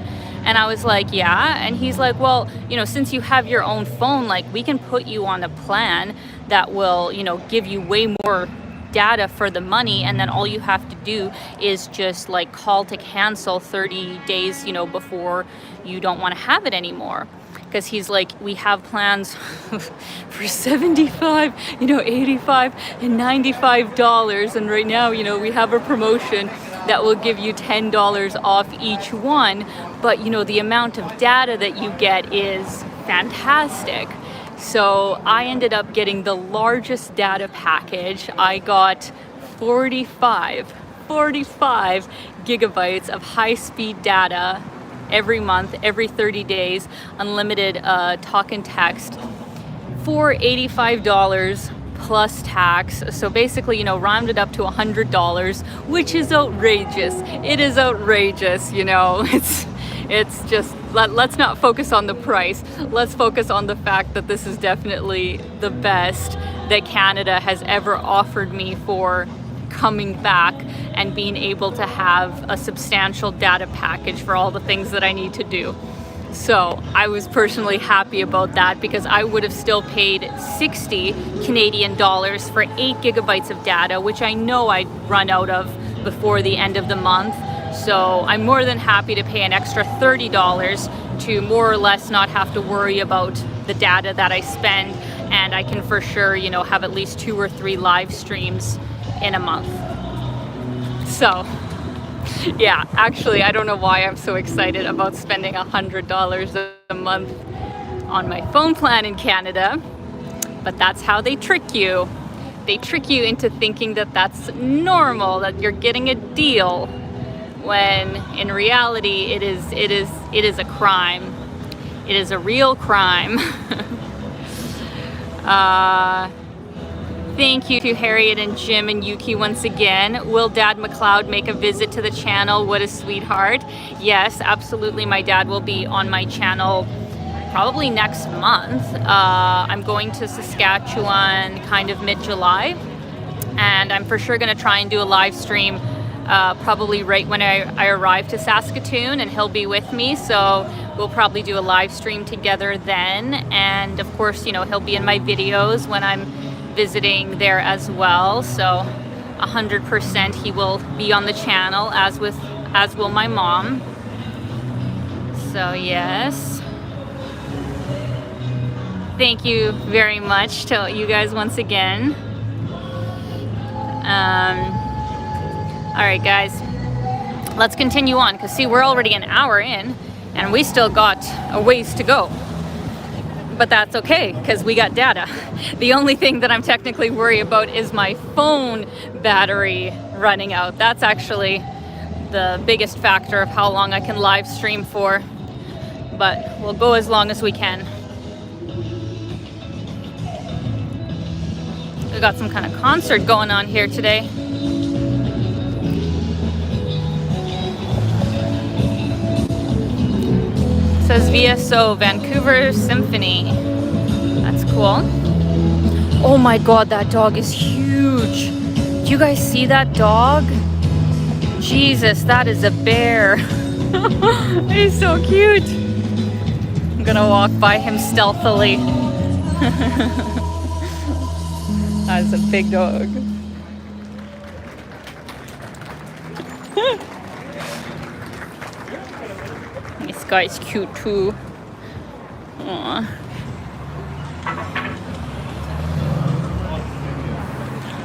A: And I was like, yeah. And he's like, well, you know, since you have your own phone, like, we can put you on a plan that will, you know, give you way more data for the money, and then all you have to do is just like call to cancel 30 days, you know, before you don't want to have it anymore. because he's like, we have plans for 75, 85 and $95, and right now, we have a promotion that will give you $10 off each one, but the amount of data that you get is fantastic. So I ended up getting the largest data package. I got 45 gigabytes of high-speed data every month, every 30 days, unlimited talk and text for $85 plus tax. So basically, rounded up to $100, which is outrageous. It is outrageous, It's just, let's not focus on the price. Let's focus on the fact that this is definitely the best that Canada has ever offered me for coming back and being able to have a substantial data package for all the things that I need to do. So I was personally happy about that, because I would have still paid 60 Canadian dollars for 8 gigabytes of data, which I know I'd run out of before the end of the month. So I'm more than happy to pay an extra $30 to more or less not have to worry about the data that I spend, and I can for sure, have at least 2 or 3 live streams in a month. So yeah, actually, I don't know why I'm so excited about spending $100 a month on my phone plan in Canada, but that's how they trick you. They trick you into thinking that that's normal, that you're getting a deal, when in reality it is a crime. It is a real crime. Thank you to Harriet and Jim and Yuki once again. Will Dad McLeod make a visit to the channel? What a sweetheart. Yes, absolutely. My dad will be on my channel probably next month. I'm going to Saskatchewan kind of mid-July, and I'm for sure going to try and do a live stream probably right when I arrive to Saskatoon, and he'll be with me. So we'll probably do a live stream together then. And of course, he'll be in my videos when I'm visiting there as well. So 100% he will be on the channel, as will my mom. So yes. Thank you very much to you guys once again. All right, guys, let's continue on, because see, we're already an hour in and we still got a ways to go. But that's okay, because we got data. The only thing that I'm technically worried about is my phone battery running out. That's actually the biggest factor of how long I can live stream for. But we'll go as long as we can. We got some kind of concert going on here today. It says VSO, Vancouver Symphony. That's cool. Oh my god, that dog is huge. Do you guys see that dog? Jesus, that is a bear. He's so cute. I'm gonna walk by him stealthily. That's a big dog. This guy's cute too. Aww.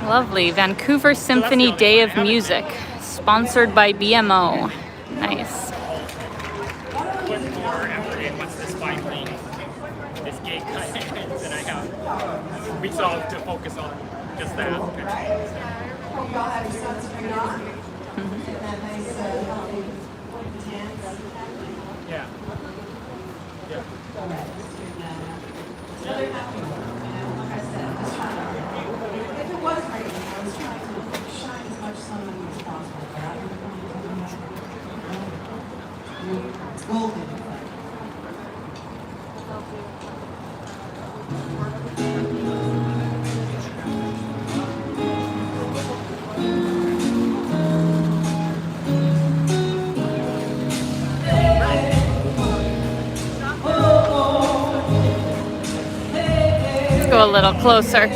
A: Lovely. Vancouver Symphony Day of Music, sponsored by BMO. Nice.
B: Put more effort in once this finally, this gate cut ends, and I have resolved to focus on just that. Yeah. Yeah.
A: Let's go a little closer.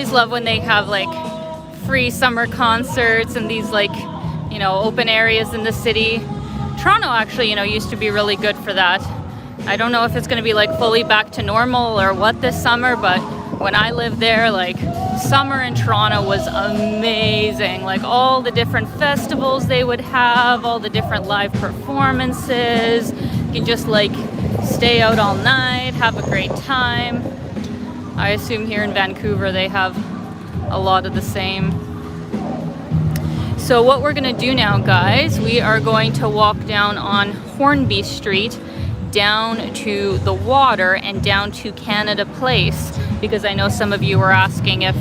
A: always love when they have like free summer concerts and these like, you know, open areas in the city. Toronto actually, you know, used to be really good for that. I don't know if it's going to be like fully back to normal or what this summer, but when I lived there, like summer in Toronto was amazing. Like all the different festivals they would have, all the different live performances. You can just like stay out all night, have a great time. I assume here in Vancouver they have a lot of the same. So what we're gonna do now, guys, we are going to walk down on Hornby Street, down to the water and down to Canada Place, because I know some of you were asking if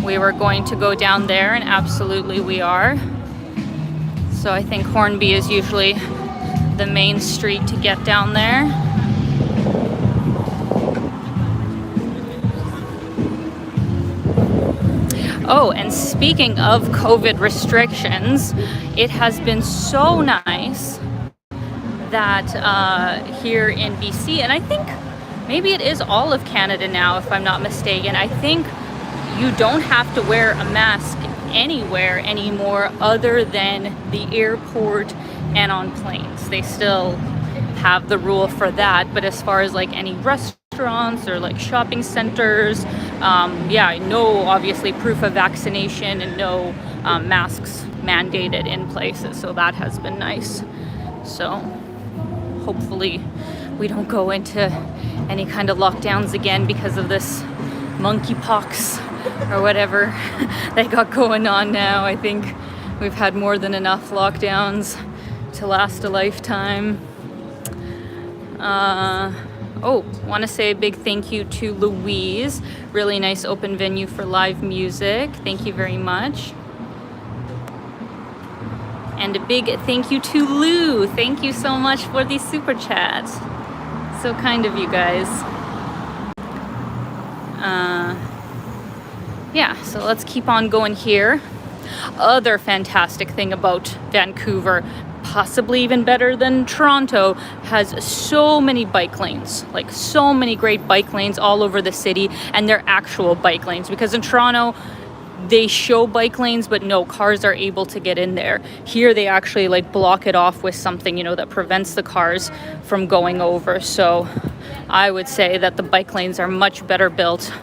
A: we were going to go down there, and absolutely we are. So I think Hornby is usually the main street to get down there. Oh, and speaking of COVID restrictions, it has been so nice that here in BC, and I think maybe it is all of Canada now, if I'm not mistaken, I think you don't have to wear a mask anywhere anymore other than the airport and on planes. They still have the rule for that, but as far as like any restaurants or like shopping centers, yeah, no obviously proof of vaccination and no masks mandated in places, so that has been nice. So hopefully we don't go into any kind of lockdowns again because of this monkeypox or whatever they got going on now. I think we've had more than enough lockdowns to last a lifetime. Oh, want to say a big thank you to Louise. Really nice open venue for live music. Thank you very much. And a big thank you to Lou. Thank you so much for the super chat. So kind of you guys. Yeah, so let's keep on going here. Other fantastic thing about Vancouver, possibly even better than Toronto, has so many bike lanes, like so many great bike lanes all over the city, and they're actual bike lanes, because in Toronto they show bike lanes but no cars are able to get in there. Here they actually like block it off with something, you know, that prevents the cars from going over. So I would say that the bike lanes are much better built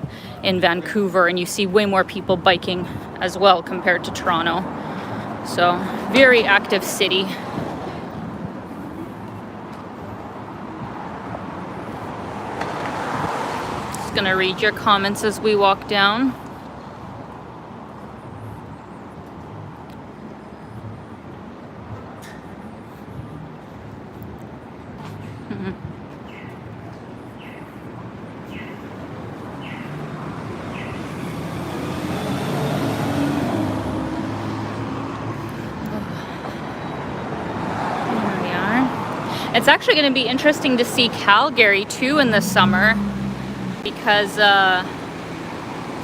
A: in Vancouver, and you see way more people biking as well compared to Toronto. So very active city. Just gonna read your comments as we walk down. It's actually going to be interesting to see Calgary too in the summer, because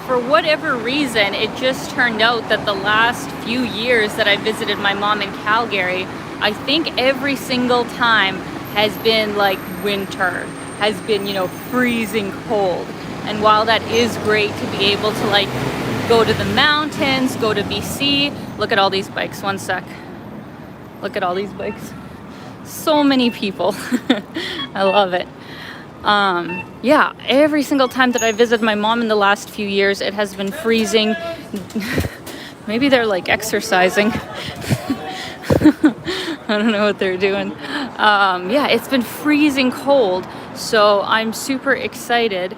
A: for whatever reason it just turned out that the last few years that I visited my mom in Calgary, I think every single time has been like winter, has been, you know, freezing cold. And while that is great to be able to like go to the mountains, go to BC, look at all these bikes. One sec. Look at all these bikes. So many people. I love it. Yeah, every single time that I visit my mom in the last few years, it has been freezing. Maybe they're like exercising. I don't know what they're doing. Yeah, it's been freezing cold. So I'm super excited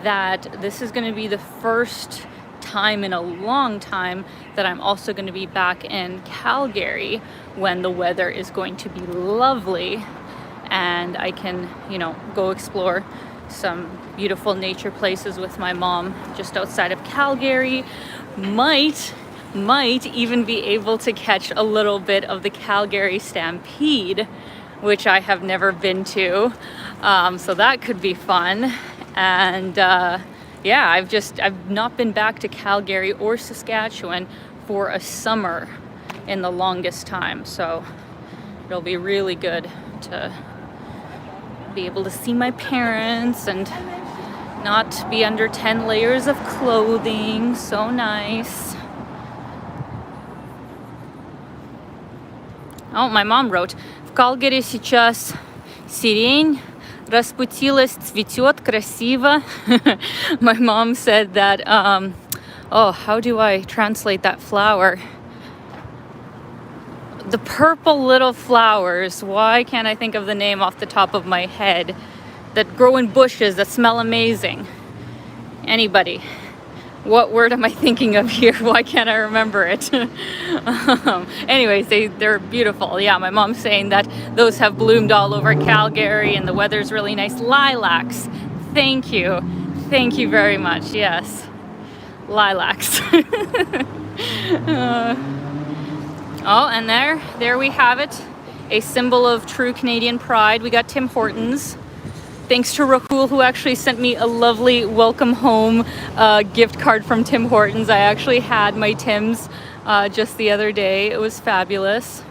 A: that this is going to be the first time in a long time that I'm also going to be back in Calgary when the weather is going to be lovely and I can, you know, go explore some beautiful nature places with my mom just outside of Calgary. Might even be able to catch a little bit of the Calgary Stampede, which I have never been to. So that could be fun. And yeah, I've not been back to Calgary or Saskatchewan for a summer in the longest time. So it'll be really good to be able to see my parents and not be under 10 layers of clothing. So nice. Oh, my mom wrote, в Калгари сейчас сирень распустилась, цветет красиво. My mom said that, oh, how do I translate that flower? The purple little flowers, why can't I think of the name off the top of my head, that grow in bushes that smell amazing? Anybody? What word am I thinking of here? Why can't I remember it? Anyways, they're beautiful. Yeah, my mom's saying that those have bloomed all over Calgary and the weather's really nice. Lilacs. Thank you. Thank you very much. Yes. Lilacs. Oh, and there we have it. A symbol of true Canadian pride. We got Tim Hortons. Thanks to Rahul, who actually sent me a lovely welcome home gift card from Tim Hortons. I actually had my Tim's just the other day. It was fabulous.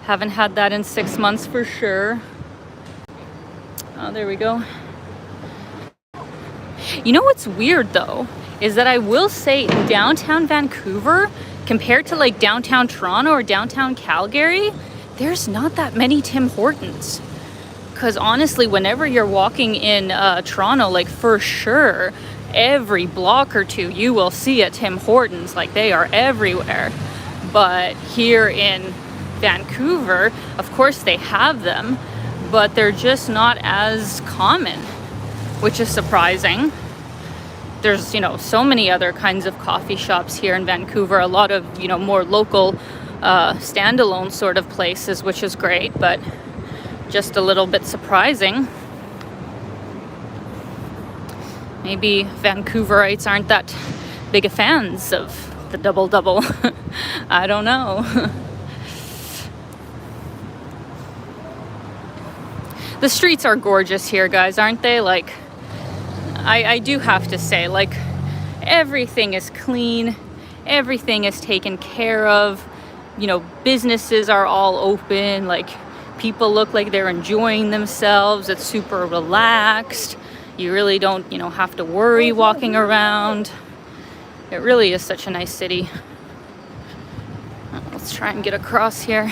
A: Haven't had that in 6 months for sure. Oh, there we go. You know what's weird though, is that I will say in downtown Vancouver, compared to like downtown Toronto or downtown Calgary, there's not that many Tim Hortons. Because honestly, whenever you're walking in Toronto, like for sure, every block or two, you will see a Tim Hortons. Like they are everywhere. But here in Vancouver, of course they have them, but they're just not as common, which is surprising. There's, you know, so many other kinds of coffee shops here in Vancouver, a lot of, you know, more local standalone sort of places, which is great, but just a little bit surprising. Maybe Vancouverites aren't that big of fans of the double-double. I don't know. The streets are gorgeous here, guys, aren't they? Like, I do have to say, like, everything is clean, everything is taken care of, you know, businesses are all open, like, people look like they're enjoying themselves, it's super relaxed, you really don't, you know, have to worry walking around. It really is such a nice city. Let's try and get across here.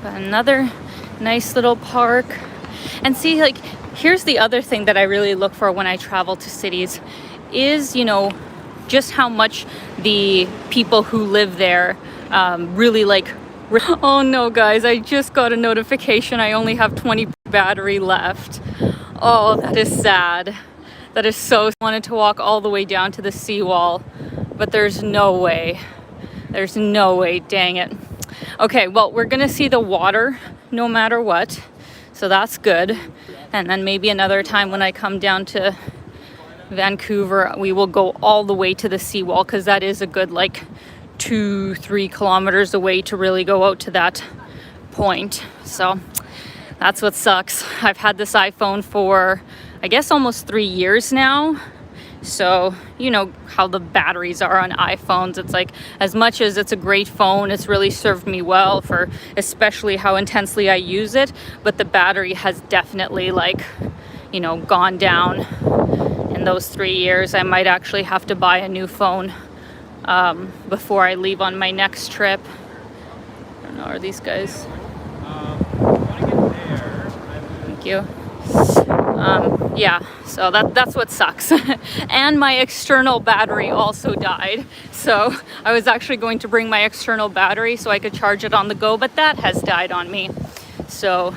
A: Another nice little park. And see, like, here's the other thing that I really look for when I travel to cities is, you know, just how much the people who live there really like. Oh no, guys, I just got a notification. I only have 20 battery left. Oh, that is sad. That is so. I wanted to walk all the way down to the seawall, but there's no way. There's no way, dang it. Okay, well, we're gonna see the water no matter what, so that's good. And then maybe another time when I come down to Vancouver, we will go all the way to the seawall, because that is a good like 2-3 kilometers away to really go out to that point. So that's what sucks. I've had this iPhone for, I guess, almost 3 years now. So, you know how the batteries are on iPhones. It's like, as much as it's a great phone, it's really served me well for especially how intensely I use it. But the battery has definitely, like, you know, gone down in those 3 years. I might actually have to buy a new phone before I leave on my next trip. I don't know, are these guys? Thank you. Yeah, so that's what sucks. And my external battery also died. So I was actually going to bring my external battery so I could charge it on the go, but that has died on me. So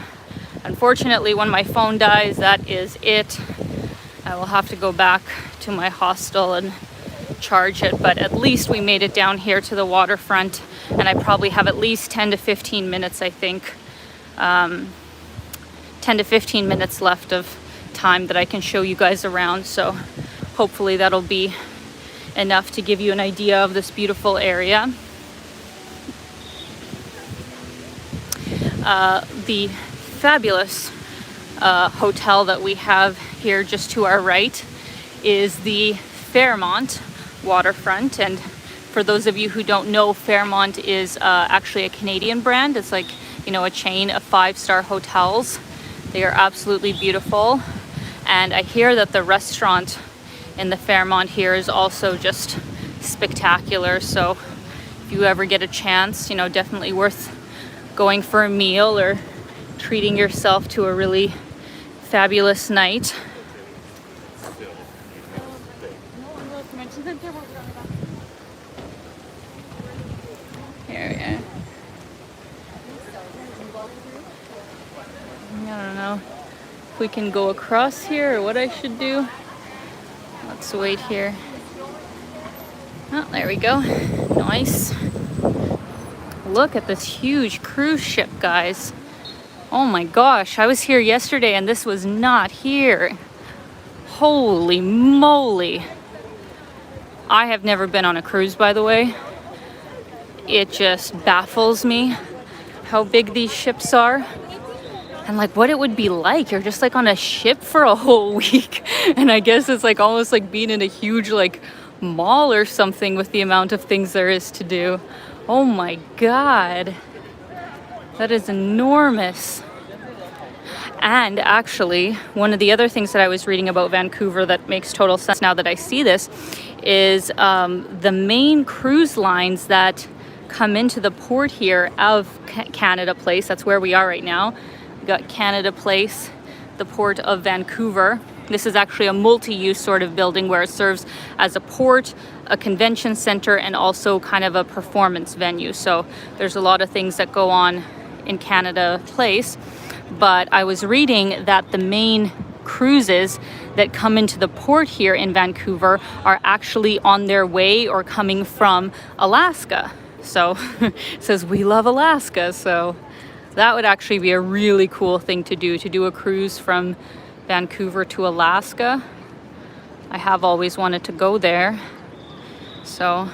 A: unfortunately, when my phone dies, that is it. I will have to go back to my hostel and charge it, but at least we made it down here to the waterfront, and I probably have at least 10 to 15 minutes, I think. 10 to 15 minutes left of time that I can show you guys around, so hopefully that'll be enough to give you an idea of this beautiful area. The fabulous hotel that we have here just to our right is the Fairmont waterfront, and for those of you who don't know, Fairmont is actually a Canadian brand. It's like, you know, a chain of 5-star hotels. They are absolutely beautiful. And I hear that the restaurant in the Fairmont here is also just spectacular. So if you ever get a chance, you know, definitely worth going for a meal or treating yourself to a really fabulous night. Here we are. I don't know if we can go across here or what I should do. Let's wait here. Oh, there we go. Nice. Look at this huge cruise ship, guys. Oh my gosh, I was here yesterday and this was not here. Holy moly. I have never been on a cruise, by the way. It just baffles me how big these ships are. And like what it would be like. You're just like on a ship for a whole week. And I guess it's like almost like being in a huge like mall or something with the amount of things there is to do. Oh my God. That is enormous. And actually, one of the other things that I was reading about Vancouver that makes total sense now that I see this is the main cruise lines that come into the port here of Canada Place. That's where we are right now. We got Canada Place, the port of Vancouver. This is actually a multi-use sort of building where it serves as a port, a convention center, and also kind of a performance venue. So there's a lot of things that go on in Canada Place. But I was reading that the main cruises that come into the port here in Vancouver are actually on their way or coming from Alaska. So it says we love Alaska. So that would actually be a really cool thing to do a cruise from Vancouver to Alaska. I have always wanted to go there. So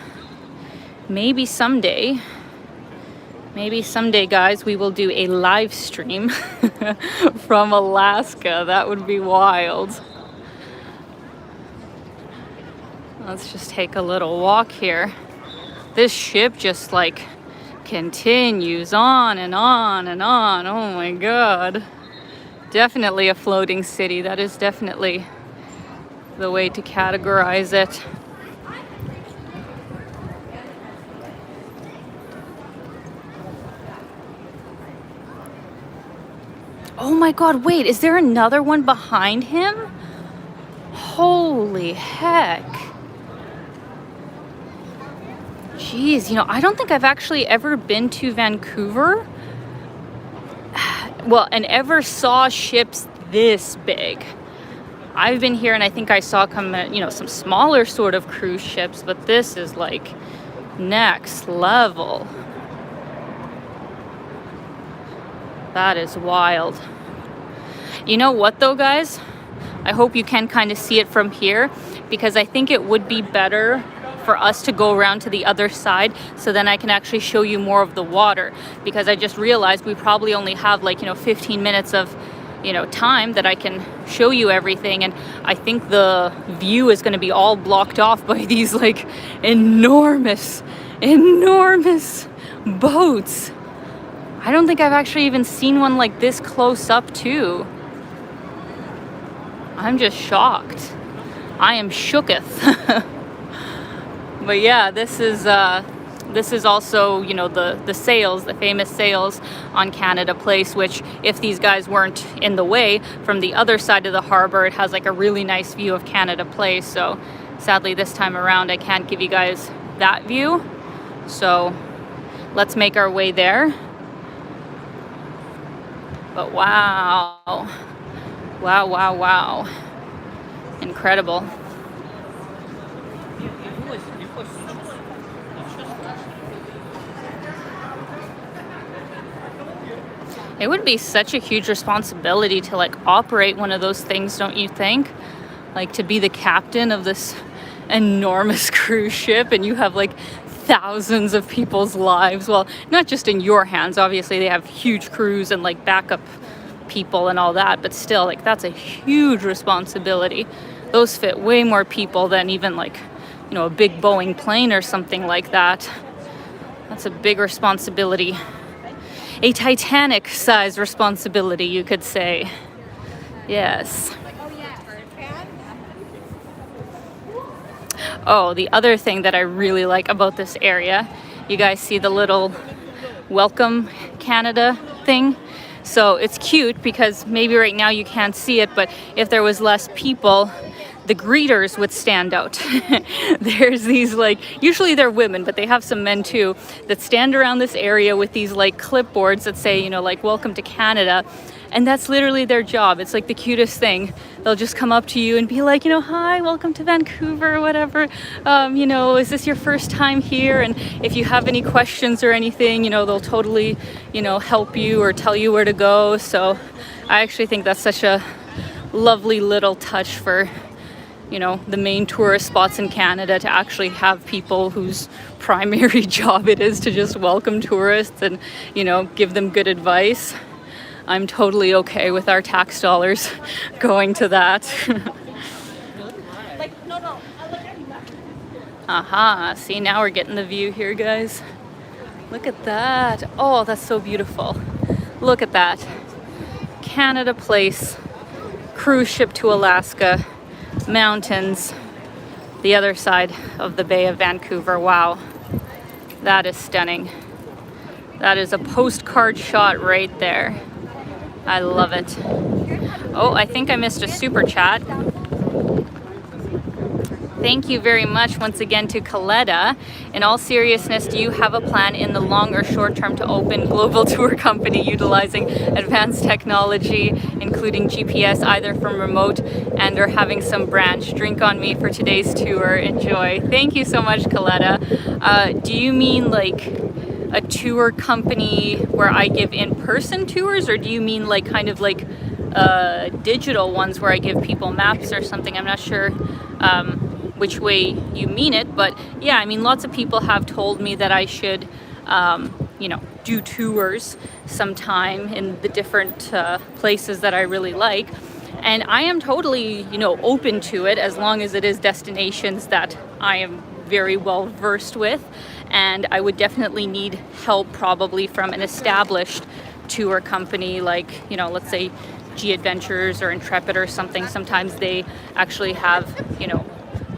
A: maybe someday, guys, we will do a live stream from Alaska. That would be wild. Let's just take a little walk here. This ship just like continues on and on and on. Oh my God. Definitely a floating city. That is definitely the way to categorize it. Oh my God, wait, is there another one behind him? Holy heck. Jeez, you know, I don't think I've actually ever been to Vancouver. Well, and ever saw ships this big. I've been here and I think I saw some smaller sort of cruise ships, but this is like next level. That is wild. You know what though, guys? I hope you can kind of see it from here, because I think it would be better for us to go around to the other side so then I can actually show you more of the water, because I just realized we probably only have 15 minutes of time that I can show you everything, and I think the view is going to be all blocked off by these enormous boats. I don't think I've actually even seen one like this close up too. I'm just shocked. I am shooketh. But yeah, this is also, the sails, the famous sails on Canada Place, which if these guys weren't in the way, from the other side of the harbor, it has a really nice view of Canada Place. So sadly this time around I can't give you guys that view. So let's make our way there. But wow. Incredible. It would be such a huge responsibility to operate one of those things, don't you think? To be the captain of this enormous cruise ship, and you have thousands of people's lives. Well, not just in your hands, obviously they have huge crews and backup people and all that, but still that's a huge responsibility. Those fit way more people than even you know, a big Boeing plane or something like that. That's a big responsibility. A Titanic-sized responsibility, you could say. Yes. Oh, the other thing that I really like about this area, you guys see the little Welcome Canada thing? So it's cute because maybe right now you can't see it, but if there was less people, the greeters would stand out. There's these, like, usually they're women, but they have some men too, that stand around this area with these like clipboards that say, you know, like, welcome to Canada. And that's literally their job. It's like the cutest thing. They'll just come up to you and be like, you know, hi, welcome to Vancouver, whatever. You know, is this your first time here? And if you have any questions or anything, you know, they'll totally, you know, help you or tell you where to go. So I actually think that's such a lovely little touch for, you know, the main tourist spots in Canada, to actually have people whose primary job it is to just welcome tourists and, you know, give them good advice. I'm totally okay with our tax dollars going to that. Aha, see, now we're getting the view here, guys. Look at that. Oh, that's so beautiful. Look at that. Canada Place, cruise ship to Alaska, mountains, the other side of the Bay of Vancouver. Wow, that is stunning. That is a postcard shot right there. I love it. Oh, I think I missed a super chat. Thank you very much once again to Coletta. In all seriousness, do you have a plan in the long or short term to open global tour company utilizing advanced technology, including GPS, either from remote and or having some branch? Drink on me for today's tour. Enjoy. Thank you so much, Coletta. Do you mean like a tour company where I give in-person tours, or do you mean like kind of like digital ones where I give people maps or something? I'm not sure which way you mean it, but yeah, I mean, lots of people have told me that I should, you know, do tours sometime in the different places that I really like. And I am totally, you know, open to it as long as it is destinations that I am very well versed with. And I would definitely need help probably from an established tour company, like, you know, let's say G Adventures or Intrepid or something. Sometimes they actually have, you know,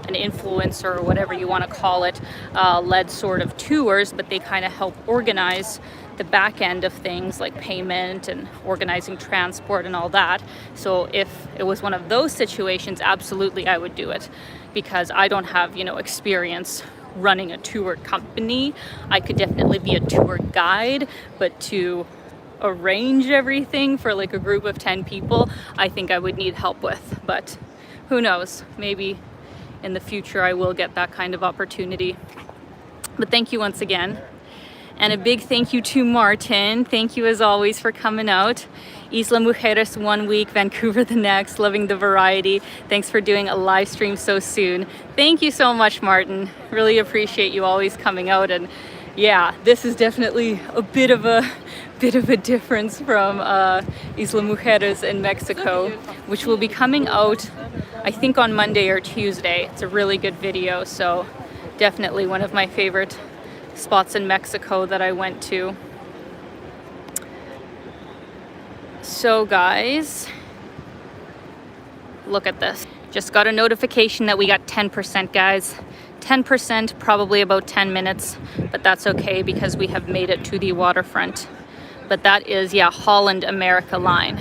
A: an influencer or whatever you want to call it, led sort of tours, but they kind of help organize the back end of things like payment and organizing transport and all that. So if it was one of those situations, absolutely I would do it, because I don't have, you know, experience running a tour company. I could definitely be a tour guide, but to arrange everything for like a group of 10 people, I think I would need help with. But who knows, maybe in the future I will get that kind of opportunity. But thank you once again. And a big thank you to Martin. Thank you as always for coming out. Isla Mujeres 1 week, Vancouver the next, loving the variety. Thanks for doing a live stream so soon. Thank you so much, Martin. Really appreciate you always coming out. And yeah, this is definitely a bit of a difference from Isla Mujeres in Mexico, which will be coming out, I think, on Monday or Tuesday. It's a really good video, so definitely one of my favorite spots in Mexico that I went to. So guys, look at this. Just got a notification that we got 10%, guys. 10%, probably about 10 minutes, but that's okay because we have made it to the waterfront. But that is, yeah, Holland America line.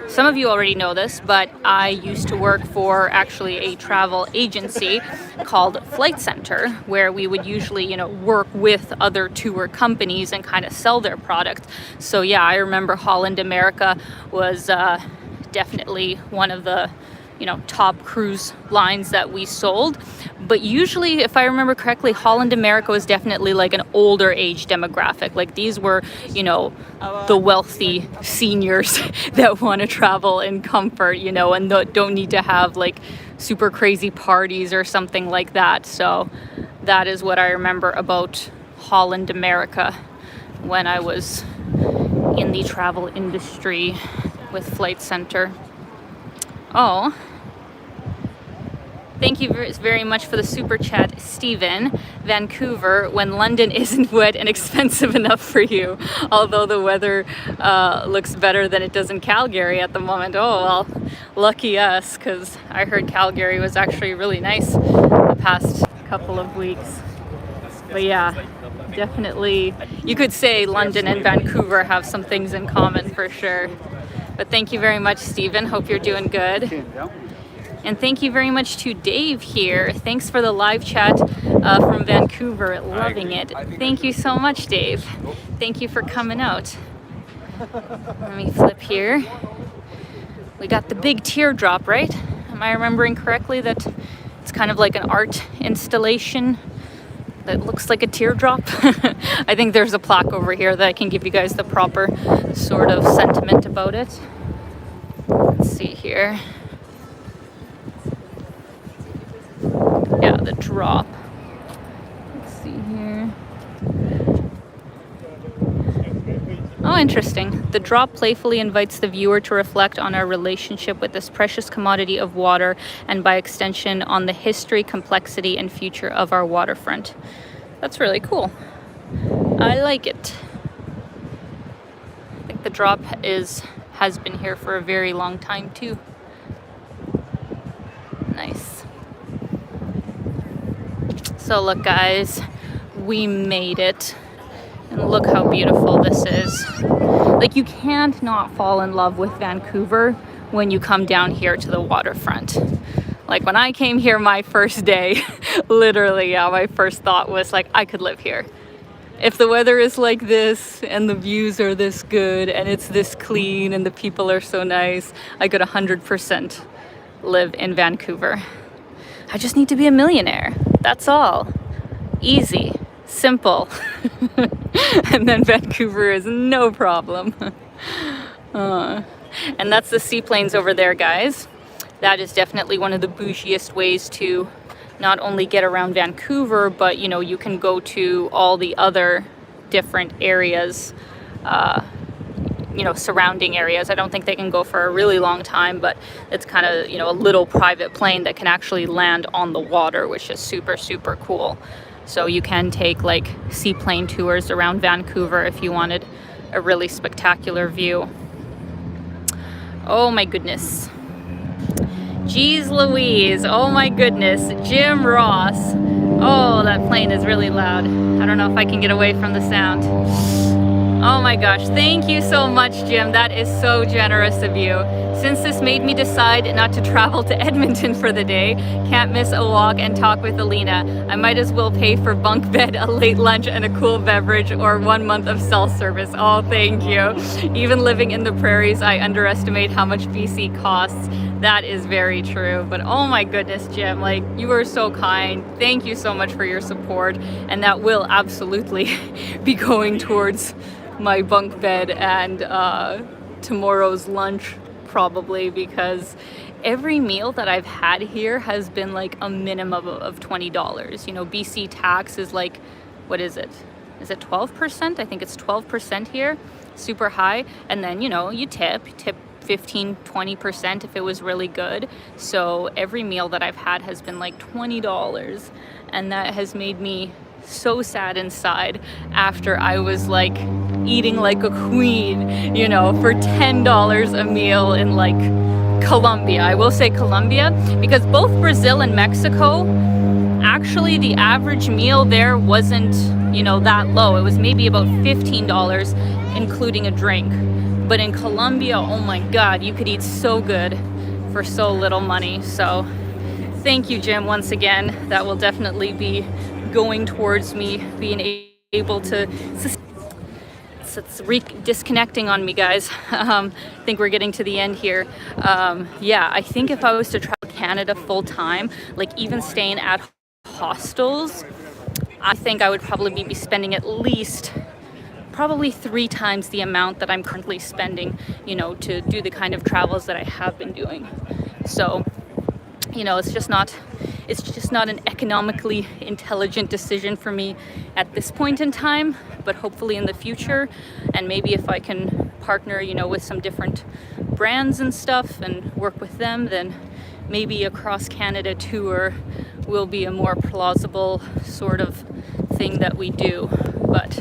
A: Some of you already know this, but I used to work for actually a travel agency called Flight Center, where we would usually, you know, work with other tour companies and kind of sell their product. So yeah, I remember Holland America was definitely one of the, you know, top cruise lines that we sold. But usually, if I remember correctly, Holland America was definitely like an older age demographic. Like these were, you know, the wealthy seniors that want to travel in comfort, you know, and don't need to have like super crazy parties or something like that. So that is what I remember about Holland America when I was in the travel industry with Flight Center. Oh, Thank you very much for the super chat, Stephen. Vancouver, when London isn't wet and expensive enough for you. Although the weather looks better than it does in Calgary at the moment. Oh, well, lucky us, because I heard Calgary was actually really nice the past couple of weeks. But yeah, definitely, you could say London and Vancouver have some things in common for sure. But thank you very much, Stephen. Hope you're doing good. And thank you very much to Dave here. Thanks for the live chat from Vancouver. Loving it. Thank you so much, Dave. Thank you for coming out. Let me flip here. We got the big teardrop, right? Am I remembering correctly that it's kind of like an art installation that looks like a teardrop? I think there's a plaque over here that I can give you guys the proper sort of sentiment about it. Let's see here. Yeah, the drop. Let's see here. Oh, interesting. The drop playfully invites the viewer to reflect on our relationship with this precious commodity of water, and by extension on the history, complexity, and future of our waterfront. That's really cool. I like it. I think the drop has been here for a very long time too. Nice. So look, guys, we made it. And look how beautiful this is. Like, you can't not fall in love with Vancouver when you come down here to the waterfront. Like, when I came here my first day, literally, yeah, my first thought was like, I could live here. If the weather is like this and the views are this good and it's this clean and the people are so nice, I could 100% live in Vancouver. I just need to be a millionaire. That's all. Easy. Simple. And then Vancouver is no problem. And that's the seaplanes over there, guys. That is definitely one of the bougiest ways to not only get around Vancouver, but you know, you can go to all the other different areas, you know, surrounding areas. I don't think they can go for a really long time, but it's kind of, you know, a little private plane that can actually land on the water, which is super, super cool. So you can take like seaplane tours around Vancouver if you wanted a really spectacular view. Oh my goodness. Jeez Louise. Oh my goodness. Jim Ross. Oh, that plane is really loud. I don't know if I can get away from the sound. Oh my gosh, thank you so much, Jim. That is so generous of you. Since this made me decide not to travel to Edmonton for the day, can't miss a walk and talk with Alina. I might as well pay for bunk bed, a late lunch, and a cool beverage, or 1 month of self-service. Oh, thank you. Even living in the prairies, I underestimate how much BC costs. That is very true. But oh my goodness, Jim, like, you are so kind. Thank you so much for your support. And that will absolutely be going towards my bunk bed and tomorrow's lunch, probably, because every meal that I've had here has been like a minimum of $20. You know, BC tax is like, what is it? Is it 12%? I think it's 12% here, super high. And then, you know, you tip 15-20% if it was really good. So every meal that I've had has been like $20, and that has made me so sad inside after I was like eating like a queen, you know, for $10 a meal in like Colombia. I will say Colombia, because both Brazil and Mexico, actually the average meal there wasn't, you know, that low. It was maybe about $15 including a drink. But in Colombia, oh my God, you could eat so good for so little money. So thank you, Jim, once again. That will definitely be going towards me being able to. It's disconnecting on me, guys. I think we're getting to the end here. Yeah, I think if I was to travel Canada full time, like even staying at hostels, I think I would probably be spending at least probably 3 times the amount that I'm currently spending, you know, to do the kind of travels that I have been doing. So, you know, it's just not an economically intelligent decision for me at this point in time, but hopefully in the future, and maybe if I can partner, you know, with some different brands and stuff and work with them, then maybe a cross Canada tour will be a more plausible sort of thing that we do. But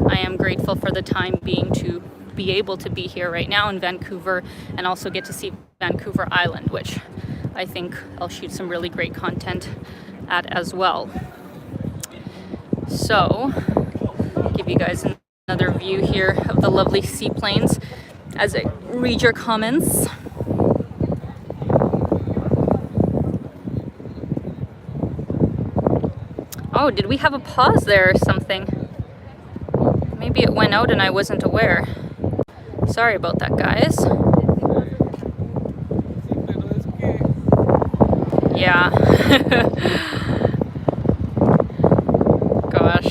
A: I am grateful for the time being to be able to be here right now in Vancouver and also get to see Vancouver Island, which I think I'll shoot some really great content at as well. So, give you guys another view here of the lovely seaplanes as I read your comments. Oh, did we have a pause there or something? Maybe it went out and I wasn't aware. Sorry about that, guys. Yeah. Gosh.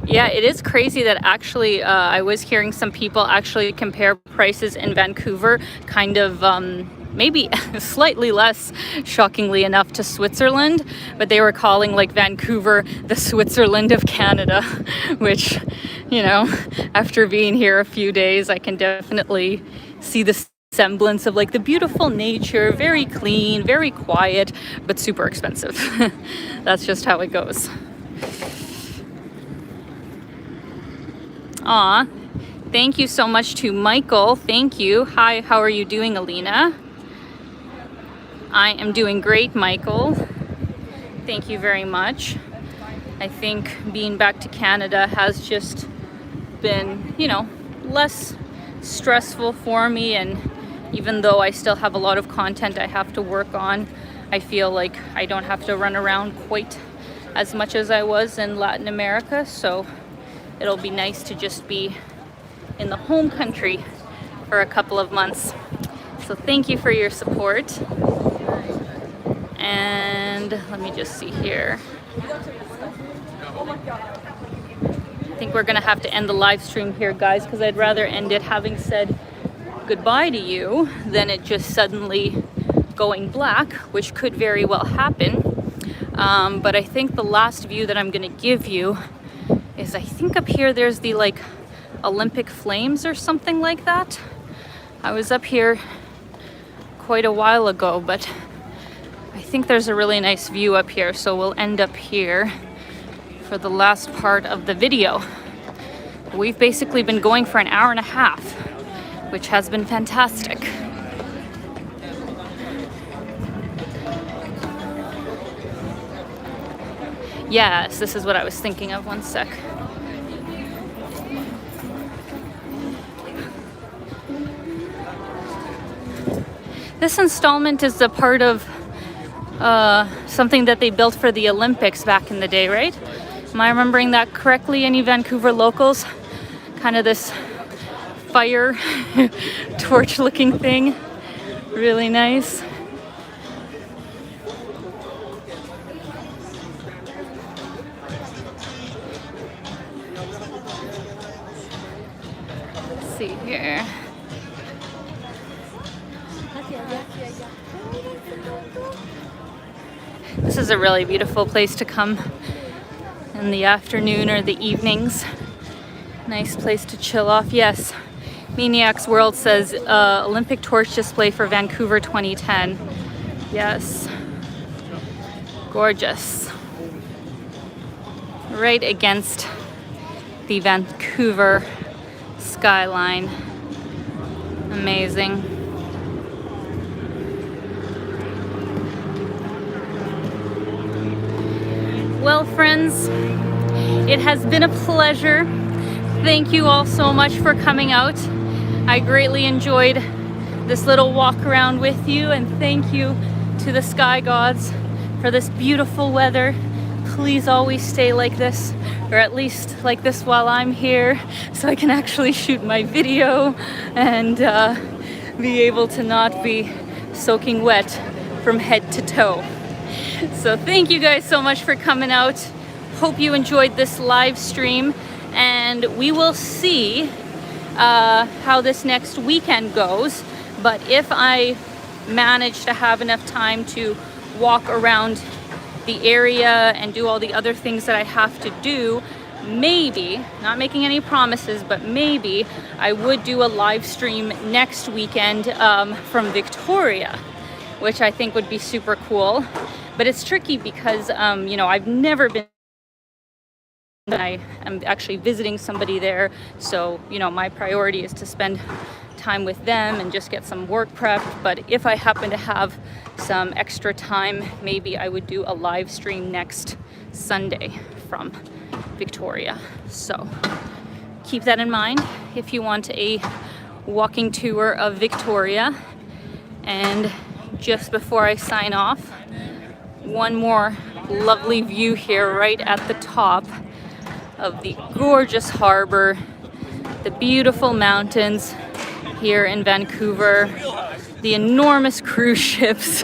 A: Yeah, it is crazy that actually I was hearing some people actually compare prices in Vancouver kind of maybe slightly less, shockingly enough, to Switzerland, but they were calling like Vancouver the Switzerland of Canada, which, you know, after being here a few days, I can definitely see the semblance of like the beautiful nature, very clean, very quiet, but super expensive. That's just how it goes. Aw, thank you so much to Michael. Thank you. Hi, how are you doing, Alina? I am doing great, Michael. Thank you very much. I think being back to Canada has just been, you know, less stressful for me, and even though I still have a lot of content I have to work on, I feel like I don't have to run around quite as much as I was in Latin America, so it'll be nice to just be in the home country for a couple of months. So thank you for your support. And let me just see here. I think we're gonna have to end the live stream here, guys, because I'd rather end it having said goodbye to you than it just suddenly going black, which could very well happen. But I think the last view that I'm gonna give you is, I think up here there's the like Olympic flames or something like that. I was up here quite a while ago, but I think there's a really nice view up here, so we'll end up here for the last part of the video. We've basically been going for an hour and a half, which has been fantastic. Yes, this is what I was thinking of. One sec. This installment is a part of something that they built for the Olympics back in the day, right? Am I remembering that correctly? Any Vancouver locals? Kind of this fire torch looking thing. Really nice. Let's see here. This is a really beautiful place to come in the afternoon or the evenings. Nice place to chill off. Yes, Maniac's World says Olympic torch display for Vancouver 2010. Yes, gorgeous. Right against the Vancouver skyline. Amazing. Well, friends, it has been a pleasure. Thank you all so much for coming out. I greatly enjoyed this little walk around with you, and thank you to the sky gods for this beautiful weather. Please always stay like this, or at least like this while I'm here, so I can actually shoot my video and be able to not be soaking wet from head to toe. So thank you guys so much for coming out. Hope you enjoyed this live stream, and we will see how this next weekend goes. But if I manage to have enough time to walk around the area and do all the other things that I have to do, maybe, not making any promises, but maybe I would do a live stream next weekend from Victoria, which I think would be super cool. But it's tricky because, you know, I've never been. I am actually visiting somebody there, so you know my priority is to spend time with them and just get some work prepped. But if I happen to have some extra time, maybe I would do a live stream next Sunday from Victoria. So keep that in mind if you want a walking tour of Victoria. And just before I sign off, one more lovely view here right at the top of the gorgeous harbor, the beautiful mountains here in Vancouver, the enormous cruise ships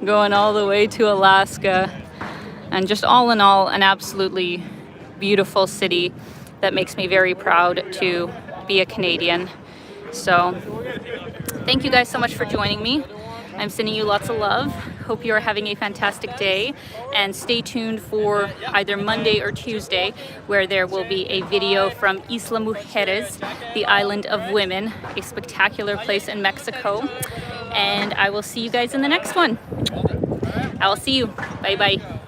A: going all the way to Alaska, and just all in all, an absolutely beautiful city that makes me very proud to be a Canadian. So thank you guys so much for joining me. I'm sending you lots of love. Hope you are having a fantastic day, and stay tuned for either Monday or Tuesday, where there will be a video from Isla Mujeres, the island of women, a spectacular place in Mexico. And I will see you guys in the next one. I will see you. Bye bye.